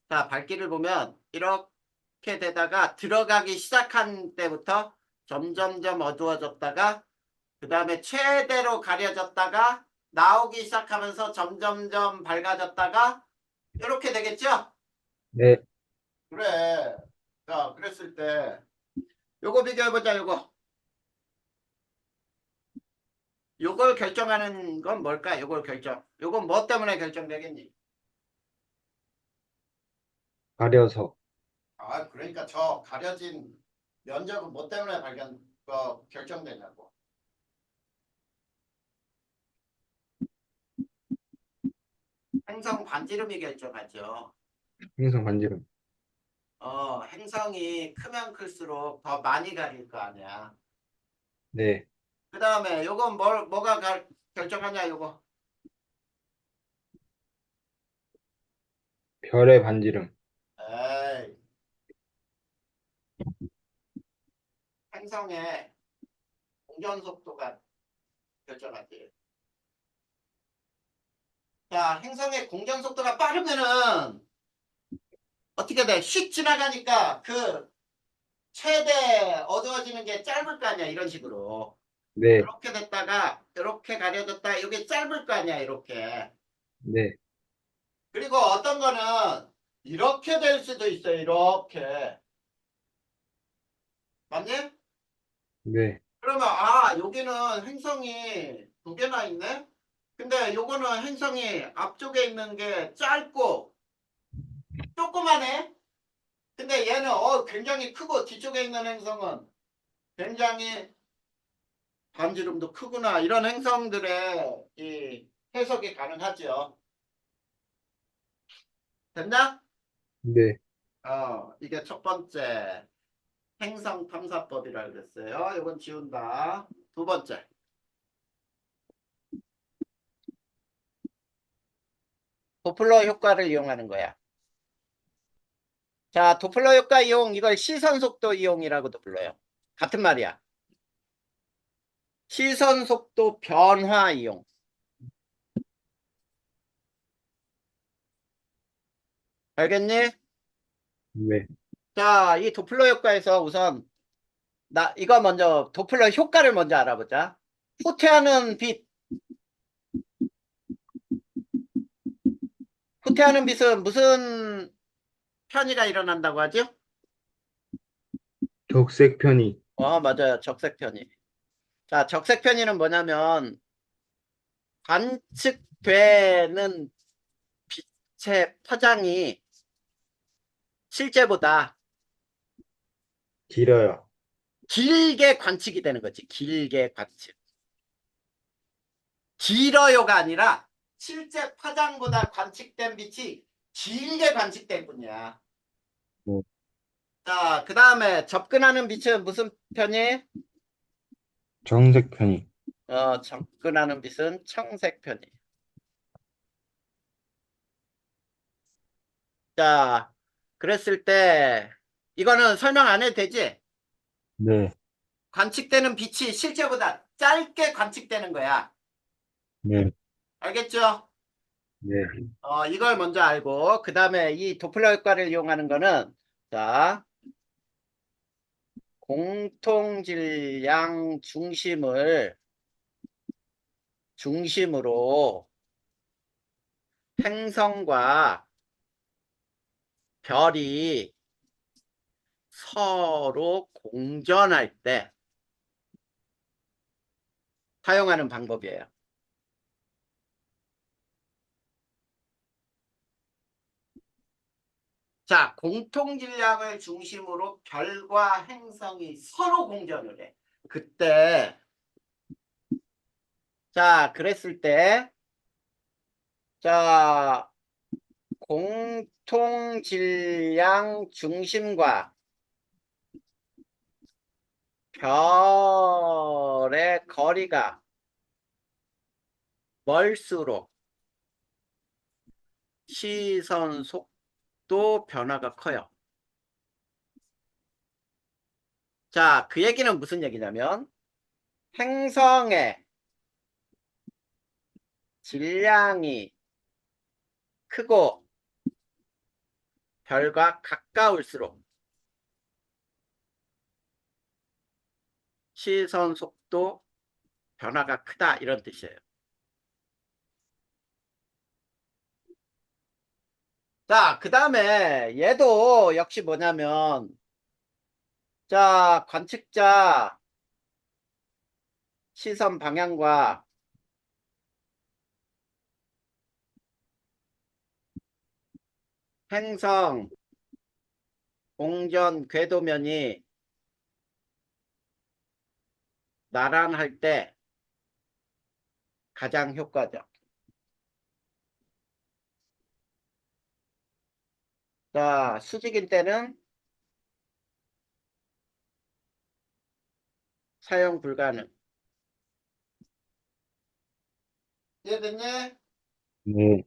자, 밝기를 보면 이렇게 되다가 들어가기 시작한 때부터 점점점 어두워졌다가 그 다음에 최대로 가려졌다가 나오기 시작하면서 점점점 밝아졌다가 이렇게 되겠죠? 네, 그래. 자, 그랬을 때 요거 비교해보자, 요거. 요걸 결정하는 건 뭘까? 요걸 결정. 요건 뭐 때문에 결정되겠니? 가려서. 그러니까 저 가려진 면적은 뭐 때문에 결정되냐고. 행성 반지름이 결정하죠. 행성 반지름. 행성이 크면 클수록 더 많이 가릴 거 아니야. 네, 그 다음에 요건 뭐가 결정하냐, 요거. 별의 반지름. 에이, 행성의 공전 속도가 결정하지. 자, 행성의 공전 속도가 빠르면은 어떻게 돼? 휙 지나가니까 그 최대 어두워지는 게 짧을 거 아니야, 이런 식으로. 네, 이렇게 됐다가 이렇게 가려졌다. 이게 짧을 거 아니야, 이렇게. 네, 그리고 어떤 거는 이렇게 될 수도 있어요, 이렇게. 맞니? 네, 그러면 여기는 행성이 두 개나 있네. 근데 요거는 행성이 앞쪽에 있는 게 짧고 조그만해. 근데 얘는 굉장히 크고 뒤쪽에 있는 행성은 굉장히 반지름도 크구나. 이런 행성들의 이 해석이 가능하죠. 됐나? 네. 이게 첫 번째 행성 탐사법이라 그랬어요. 이건 지운다. 두 번째. 도플러 효과를 이용하는 거야. 자, 도플러 효과 이용, 이걸 시선 속도 이용이라고도 불러요. 같은 말이야. 시선 속도 변화 이용. 알겠니? 네. 자, 이 도플러 효과에서 우선 이거 먼저 도플러 효과를 먼저 알아보자. 후퇴하는 빛. 후퇴하는 빛은 무슨 편의가 일어난다고 하죠? 적색 편이. 맞아요. 적색 편의. 자, 적색 편의는 뭐냐면 관측되는 빛의 파장이 실제보다 길어요. 길게 관측이 되는 거지. 길게 관측. 길어요가 아니라 실제 파장보다 관측된 빛이 길게 관측될 뿐이야. 뭐, 자, 그 다음에 접근하는 빛은 무슨 편이? 정색 편이. 접근하는 빛은 청색 편이. 자, 그랬을 때 이거는 설명 안 해도 되지? 네, 관측되는 빛이 실제보다 짧게 관측되는 거야. 네, 알겠죠? 네. 이걸 먼저 알고 그 다음에 이 도플러 효과를 이용하는 거는 자, 공통질량 중심으로 행성과 별이 서로 공전할 때 사용하는 방법이에요. 자, 공통질량을 중심으로 별과 행성이 서로 공전을 해. 그때, 자, 그랬을 때, 자, 공통질량 중심과 별의 거리가 멀수록 시선 속도 변화가 커요. 자, 그 얘기는 무슨 얘기냐면 행성의 질량이 크고 별과 가까울수록 시선 속도 변화가 크다 이런 뜻이에요. 자, 그 다음에 얘도 역시 뭐냐면 자, 관측자 시선 방향과 행성 공전 궤도면이 나란할 때 가장 효과적. 자, 수직일 때는 사용 불가능. 이해됐니? 네.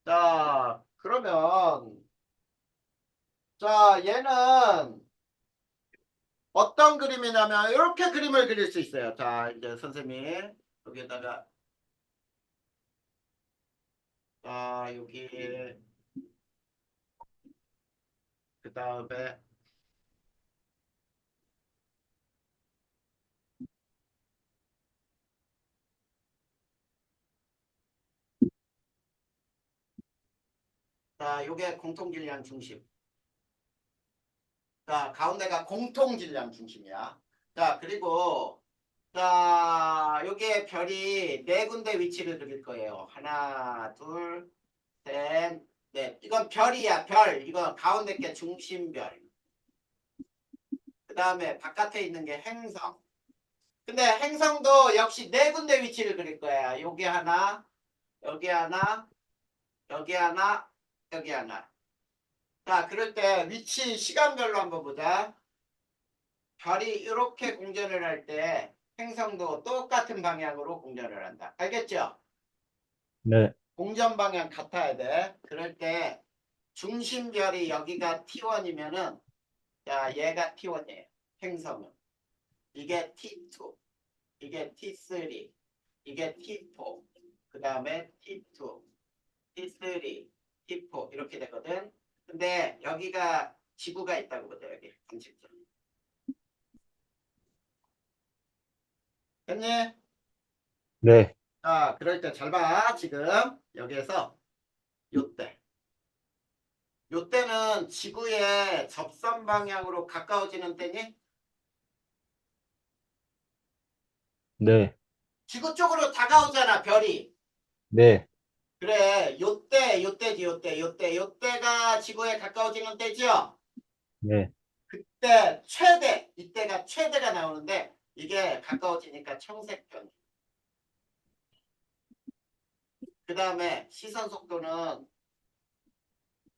자, 그러면 자, 얘는 어떤 그림이냐면 이렇게 그림을 그릴 수 있어요. 자, 이제 선생님 여기에다가 자, 여기 그 다음에 자, 요게 공통질량 중심. 자, 가운데가 공통질량 중심이야. 자, 그리고 자, 요게 별이 네 군데 위치를 그릴 거예요. 하나, 둘, 셋, 넷. 이건 별이야, 별. 이건 가운데 게 중심별. 그 다음에 바깥에 있는 게 행성. 근데 행성도 역시 네 군데 위치를 그릴 거야. 여기 하나, 여기 하나, 여기 하나, 여기 하나. 자, 그럴 때 위치 시간별로 한번 보자. 별이 이렇게 공전을 할 때 행성도 똑같은 방향으로 공전을 한다. 알겠죠? 네. 공전 방향 같아야 돼. 그럴 때 중심별이 여기가 T1이면은 자, 얘가 T1이에요. 행성은. 이게 T2, 이게 T3, 이게 T4, 그 다음에 T2, T3, T4 이렇게 되거든. 근데 여기가 지구가 있다고 보자. 여기 관측점. 됐니? 네. 자, 그럴 때 잘 봐. 지금 여기에서 요때. 요때는 지구의 접선 방향으로 가까워지는 때니 네. 지구 쪽으로 다가오잖아, 별이. 네. 그래, 요때지, 요때가 지구에 가까워지는 때죠? 네. 그때 최대, 이때가 최대가 나오는데 이게 가까워지니까 청색변. 그 다음에 시선 속도는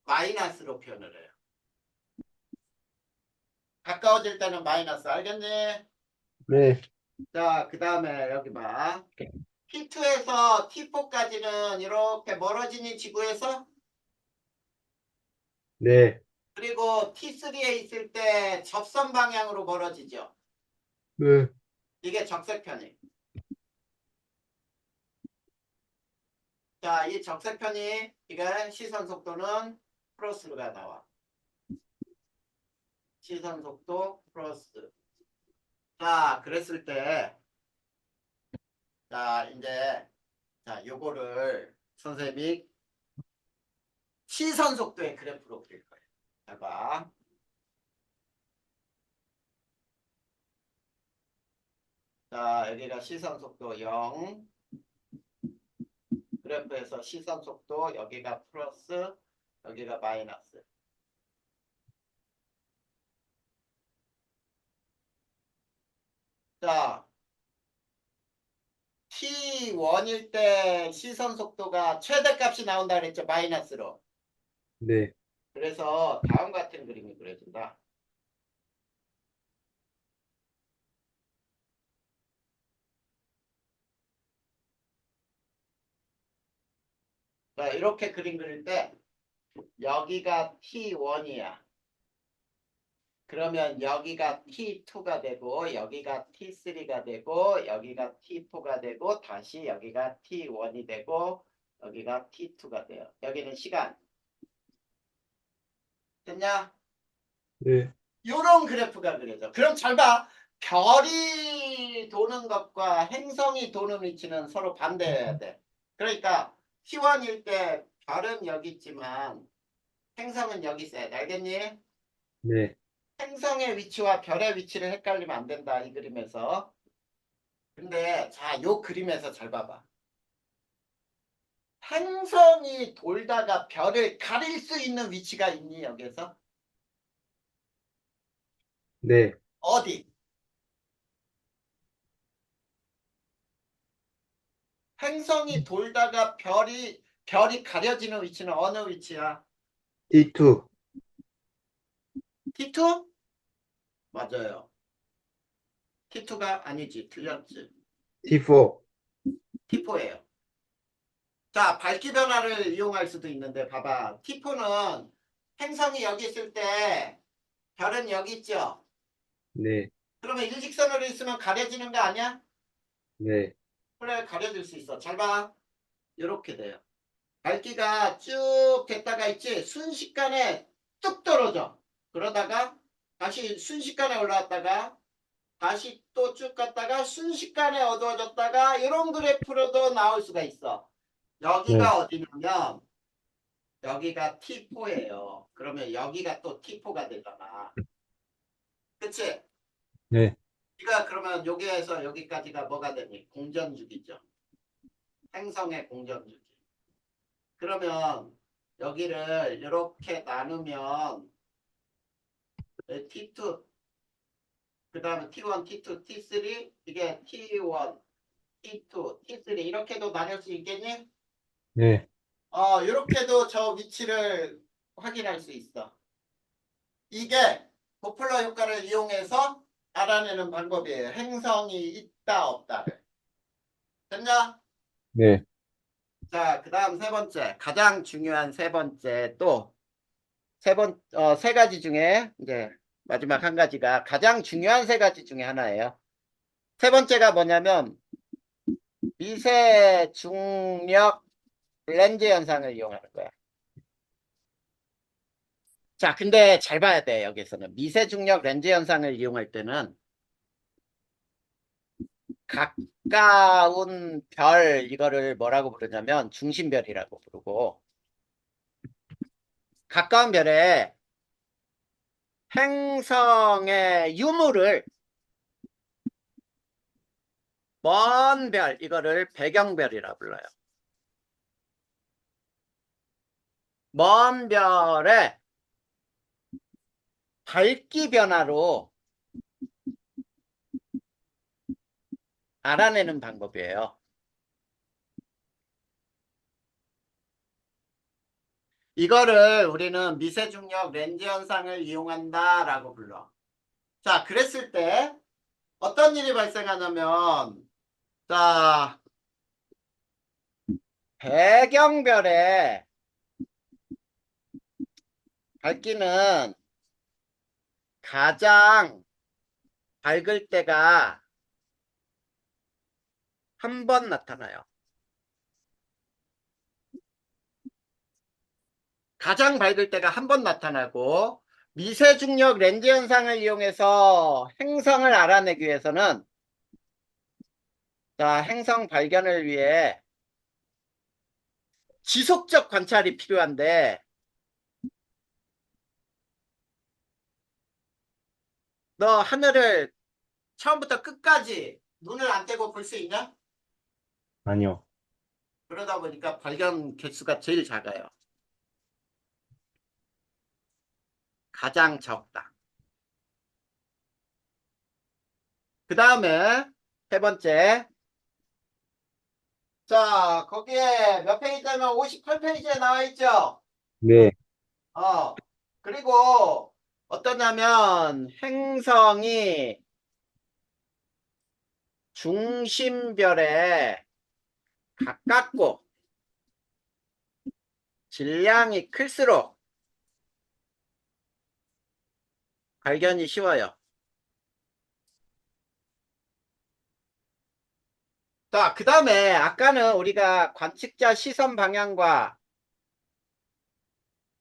마이너스로 표현을 해요. 가까워질 때는 마이너스, 알겠니? 네. 자, 그 다음에 여기 봐. T2에서 T4까지는 이렇게 멀어지니 지구에서 네. 그리고 T3에 있을 때 접선 방향으로 멀어지죠. 네. 이게 적색편이. 자, 이 적색편이 이게 시선 속도는 플러스가 나와. 시선 속도 플러스. 자, 그랬을 때, 자, 이제, 자, 요거를 선생님이 시선 속도의 그래프로 그릴 거예요. 자, 봐. 자, 여기가 시선 속도 0. 그래프에서 시선 속도 여기가 플러스, 여기가 마이너스. 자, t1일 때 시선 속도가 최대값이 나온다 그랬죠? 마이너스로. 네, 그래서 다음 같은 그림이 그려진다. 자, 이렇게 그림 그릴 때 여기가 t1이야. 그러면 여기가 T2가 되고 여기가 T3가 되고 여기가 T4가 되고 다시 여기가 T1이 되고 여기가 T2가 돼요. 여기는 시간. 됐냐? 네, 요런 그래프가 그려져. 그럼 잘 봐. 별이 도는 것과 행성이 도는 위치는 서로 반대해야 돼. 그러니까 T1일 때 별은 여기 있지만 행성은 여기 있어야 돼. 알겠니? 네, 행성의 위치와 별의 위치를 헷갈리면 안 된다. 이 그림에서. 근데 자, 요 그림에서 잘 봐봐. 행성이 돌다가 별을 가릴 수 있는 위치가 있니 여기서? 네. 어디? 행성이 돌다가 별이 가려지는 위치는 어느 위치야? T2, T2? 맞아요. T2가 아니지. 틀렸지. T4, T4예요. 자, 밝기 변화를 이용할 수도 있는데 봐봐. T4는 행성이 여기 있을 때 별은 여기 있죠. 네, 그러면 일직선으로 있으면 가려지는 거 아니야? 네, 그래, 가려질 수 있어. 잘 봐. 이렇게 돼요. 밝기가 쭉 됐다가 있지. 순식간에 뚝 떨어져. 그러다가 다시 순식간에 올라왔다가 다시 또 쭉 갔다가 순식간에 어두워졌다가 이런 그래프로도 나올 수가 있어. 네, 여기가 어디냐면 여기가 T4예요. 그러면 여기가 또 T4가 되잖아. 그치? 네, 이가 그러면 여기에서 여기까지가 뭐가 되니? 공전주기죠. 행성의 공전주기. 그러면 여기를 이렇게 나누면 T2, 그 다음에 T1, T2, T3, 이게 T1, T2, T3 이렇게도 나눌 수 있겠니? 네, 이렇게도 저 위치를 확인할 수 있어. 이게 도플러 효과를 이용해서 알아내는 방법이에요. 행성이 있다 없다를. 됐냐? 네, 자, 그 다음 세 번째. 가장 중요한 세 번째 또 세 가지 중에 이제 마지막 한 가지가 가장 중요한 세 가지 중에 하나예요. 세 번째가 뭐냐면 미세 중력 렌즈 현상을 이용하는 거야. 자, 근데 잘 봐야 돼, 여기서는. 미세 중력 렌즈 현상을 이용할 때는 가까운 별, 이거를 뭐라고 부르냐면 중심별이라고 부르고, 가까운 별에 행성의 유무를 먼 별, 이거를 배경별이라고 불러요. 먼 별의 밝기 변화로 알아내는 방법이에요. 이거를 우리는 미세중력 렌즈 현상을 이용한다라고 불러. 자, 그랬을 때 어떤 일이 발생하냐면, 자, 배경별의 밝기는 가장 밝을 때가 한 번 나타나요. 가장 밝을 때가 한 번 나타나고 미세중력 렌즈 현상을 이용해서 행성을 알아내기 위해서는 자, 행성 발견을 위해 지속적 관찰이 필요한데 너 하늘을 처음부터 끝까지 눈을 안 떼고 볼 수 있냐? 아니요. 그러다 보니까 발견 개수가 제일 작아요. 가장 적다. 그 다음에 세 번째. 자, 거기에 몇 페이지냐면 58페이지에 나와 있죠? 네, 그리고 어떠냐면 행성이 중심별에 가깝고 질량이 클수록 발견이 쉬워요. 자, 그 다음에 아까는 우리가 관측자 시선 방향과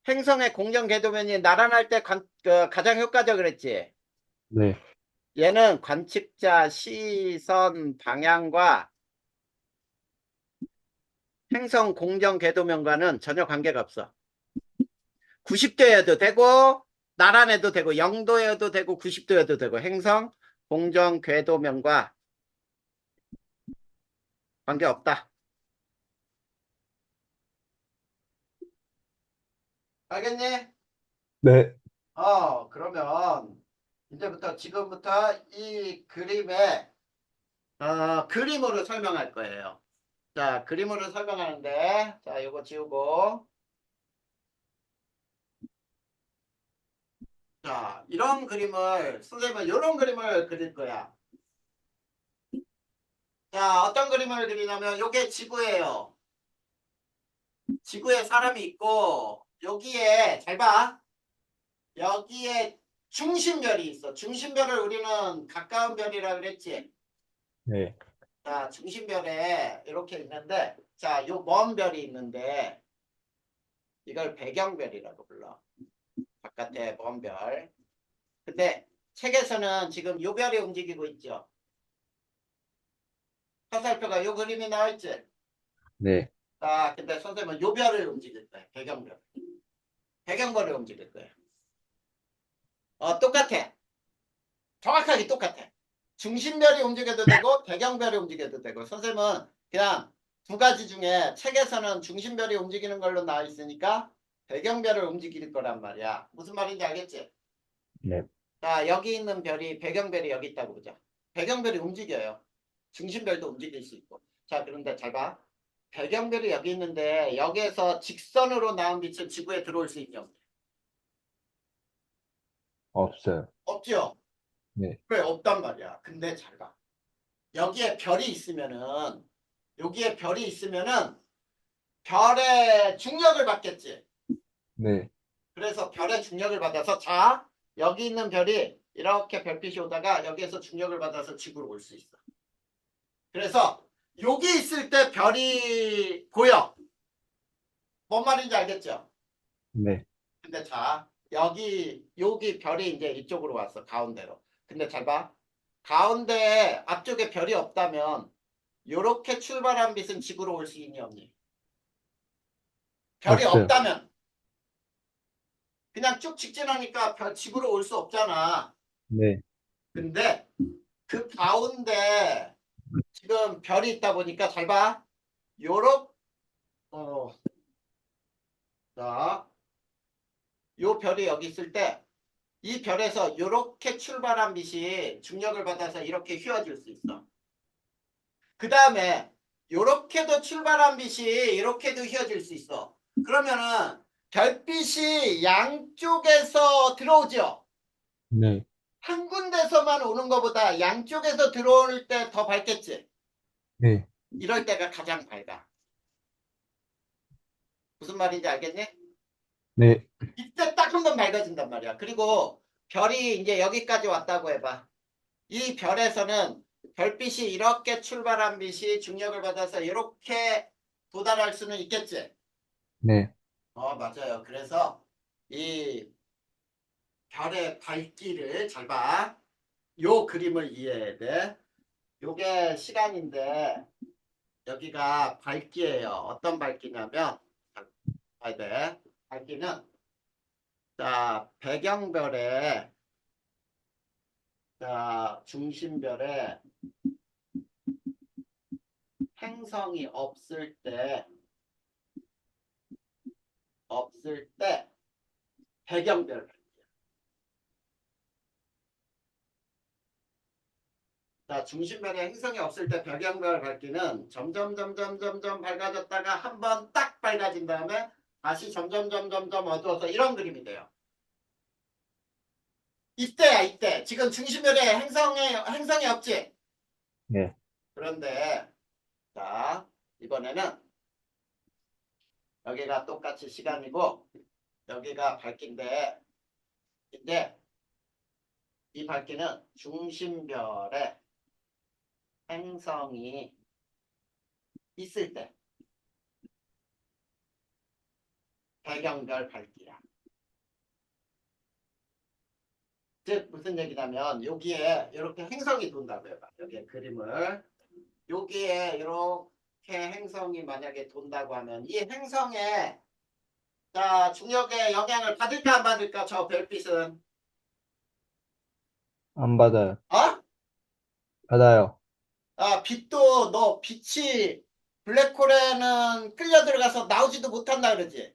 행성의 공정 궤도면이 나란할 때 가장 효과적 그랬지. 네, 얘는 관측자 시선 방향과 행성 공정 궤도면과는 전혀 관계가 없어. 90도여도 되고 나란해도 되고 0도여도 되고 90도여도 되고 행성 공정 궤도면과 관계없다. 알겠니? 네, 그러면 이제부터 지금부터 이 그림에 그림으로 설명할 거예요. 자, 그림으로 설명하는데 자, 이거 지우고 자, 이런 그림을 선생님은 이런 그림을 그릴 거야. 자, 어떤 그림을 그리냐면 이게 지구예요. 지구에 사람이 있고 여기에 잘 봐. 여기에 중심별이 있어. 중심별을 우리는 가까운 별이라 그랬지. 네, 자, 중심별에 이렇게 있는데 자, 요 먼 별이 있는데 이걸 배경별이라고 불러. 바깥에 먼 별. 근데 책에서는 지금 요 별이 움직이고 있죠. 화살표가 요 그림이 나와 있지. 네, 자, 근데 선생님은 요 별을 움직일 거야. 배경별. 배경별을 움직일 거야. 똑같아. 정확하게 똑같아. 중심별이 움직여도 되고 배경별이 움직여도 되고 선생님은 그냥 두 가지 중에 책에서는 중심별이 움직이는 걸로 나와 있으니까 배경별을 움직일 거란 말이야. 무슨 말인지 알겠지? 네. 자, 여기 있는 별이 배경별이 여기 있다고 보자. 배경별이 움직여요. 중심별도 움직일 수 있고. 자, 그런데 잘 봐. 배경별이 여기 있는데 여기에서 직선으로 나온 빛은 지구에 들어올 수 있냐? 없어요. 없죠? 네, 그래, 없단 말이야. 근데 잘 봐. 여기에 별이 있으면은 여기에 별이 있으면은 별의 중력을 받겠지. 네, 그래서 별의 중력을 받아서 자 여기 있는 별이 이렇게 별빛이 오다가 여기에서 중력을 받아서 지구로 올 수 있어. 그래서 여기 있을 때 별이 보여. 뭔 말인지 알겠죠? 네, 근데 자 여기 별이 이제 이쪽으로 왔어. 가운데로. 근데 잘 봐. 가운데 앞쪽에 별이 없다면 요렇게 출발한 빛은 지구로 올 수 있니 없니? 별이 없어요. 없다면 그냥 쭉 직진하니까 별 지구로 올 수 없잖아. 네, 근데 그 가운데 지금 별이 있다 보니까 잘 봐. 요렇 어, 자, 요 별이 여기 있을 때 이 별에서 요렇게 출발한 빛이 중력을 받아서 이렇게 휘어질 수 있어. 그 다음에 요렇게도 출발한 빛이 이렇게도 휘어질 수 있어. 그러면은 별빛이 양쪽에서 들어오죠. 네, 한 군데서만 오는 것보다 양쪽에서 들어올 때 더 밝겠지. 네, 이럴 때가 가장 밝아. 무슨 말인지 알겠니? 네, 이때 딱 한 번 밝아진단 말이야. 그리고 별이 이제 여기까지 왔다고 해봐. 이 별에서는 별빛이 이렇게 출발한 빛이 중력을 받아서 이렇게 도달할 수는 있겠지. 네, 맞아요. 그래서 이 별의 밝기를 잘 봐. 요 그림을 이해해야 돼. 요게 시간인데 여기가 밝기예요. 어떤 밝기냐면 봐야 돼. 밝기는 자 배경별의 자 중심별의 행성이 없을 때 배경별. 자, 중심별에 행성이 없을 때 배경별 밝기는 점점 밝아졌다가 한 번 딱 밝아진 다음에 다시 점점 어두워서 이런 그림이 돼요. 이때야, 이때. 지금 중심별에 행성이 없지? 네. 그런데, 자, 이번에는 여기가 똑같이 시간이고, 여기가 밝기인데, 이제 이 밝기는 중심별에 행성이 있을 때 배경별 밝기야. 즉 무슨 얘기냐면 여기에 이렇게 행성이 돈다고 해봐. 여기에 그림을 여기에 이렇게 행성이 만약에 돈다고 하면 이 행성에 자 중력의 영향을 받을까 안 받을까 저 별빛은 안 받아요. 어? 받아요. 아 빛도 너 빛이 블랙홀에는 끌려 들어가서 나오지도 못한다 그러지.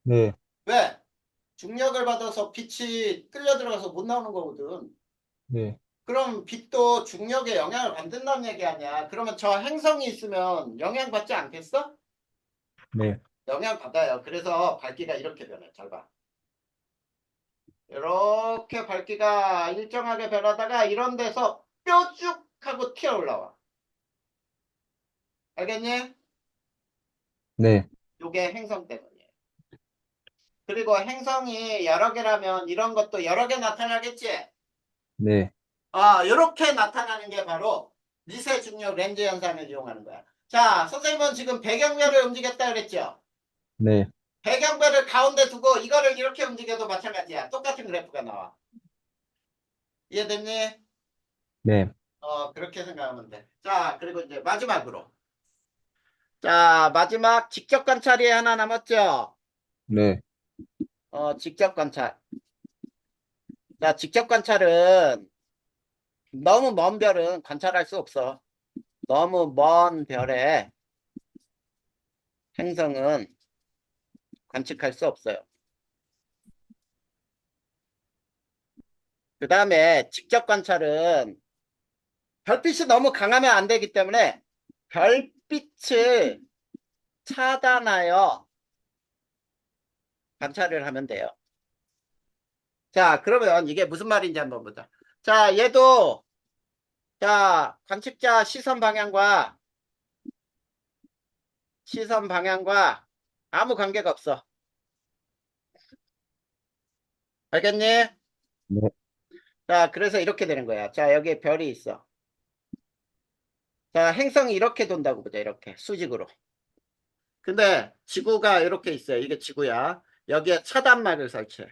네. 왜? 중력을 받아서 빛이 끌려 들어가서 못 나오는 거거든. 네. 그럼 빛도 중력에 영향을 받는다는 얘기 아니야. 그러면 저 행성이 있으면 영향받지 않겠어? 네. 영향받아요. 그래서 밝기가 이렇게 변해. 잘 봐. 이렇게 밝기가 일정하게 변하다가 이런 데서 뾰쭉 하고 튀어 올라와. 알겠니? 네. 요게 행성 때문이에요. 그리고 행성이 여러 개라면 이런 것도 여러 개 나타나겠지? 네. 아, 이렇게 나타나는 게 바로 미세 중력 렌즈 현상을 이용하는 거야. 자, 선생님은 지금 배경별을 움직였다 그랬죠? 네. 배경별을 가운데 두고 이거를 이렇게 움직여도 마찬가지야. 똑같은 그래프가 나와. 이해됐니? 네. 그렇게 생각하면 돼. 자, 그리고 이제 마지막으로. 자, 마지막 직접 관찰이 하나 남았죠? 네. 직접 관찰. 자, 직접 관찰은 너무 먼 별은 관찰할 수 없어. 너무 먼 별의 행성은 관측할 수 없어요. 그 다음에 직접 관찰은 별빛이 너무 강하면 안 되기 때문에 별빛을 차단하여 관찰을 하면 돼요. 자, 그러면 이게 무슨 말인지 한번 보자. 자, 얘도 자, 관측자 시선 방향과 아무 관계가 없어. 알겠니? 네. 자, 그래서 이렇게 되는 거야. 자, 여기에 별이 있어. 자, 행성이 이렇게 돈다고 보자. 이렇게 수직으로. 근데 지구가 이렇게 있어요. 이게 지구야. 여기에 차단막을 설치해.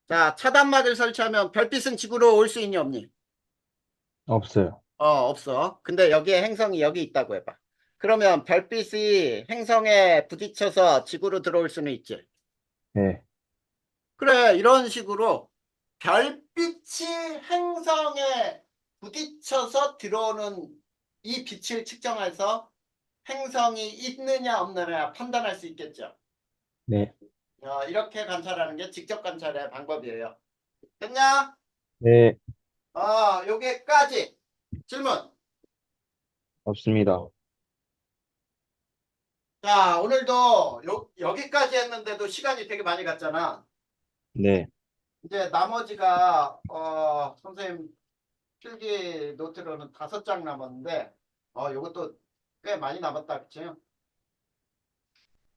자, 차단막을 설치하면 별빛은 지구로 올 수 있니 없니? 없어요. 없어. 근데 여기에 행성이 여기 있다고 해봐. 그러면 별빛이 행성에 부딪혀서 지구로 들어올 수는 있지. 네. 그래, 이런 식으로 별빛이 행성에 부딪혀서 들어오는 이 빛을 측정해서 행성이 있느냐 없느냐 판단할 수 있겠죠. 네. 이렇게 관찰하는 게 직접 관찰의 방법이에요. 됐냐? 네. 여기까지. 질문. 없습니다. 자, 오늘도 여기까지 했는데도 시간이 되게 많이 갔잖아. 네. 이제 나머지가, 선생님 필기 노트로는 5장 남았는데, 요것도 꽤 많이 남았다, 그치?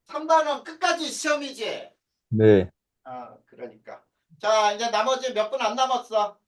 3단원 끝까지 시험이지? 네. 그러니까. 자, 이제 나머지 몇 분 안 남았어.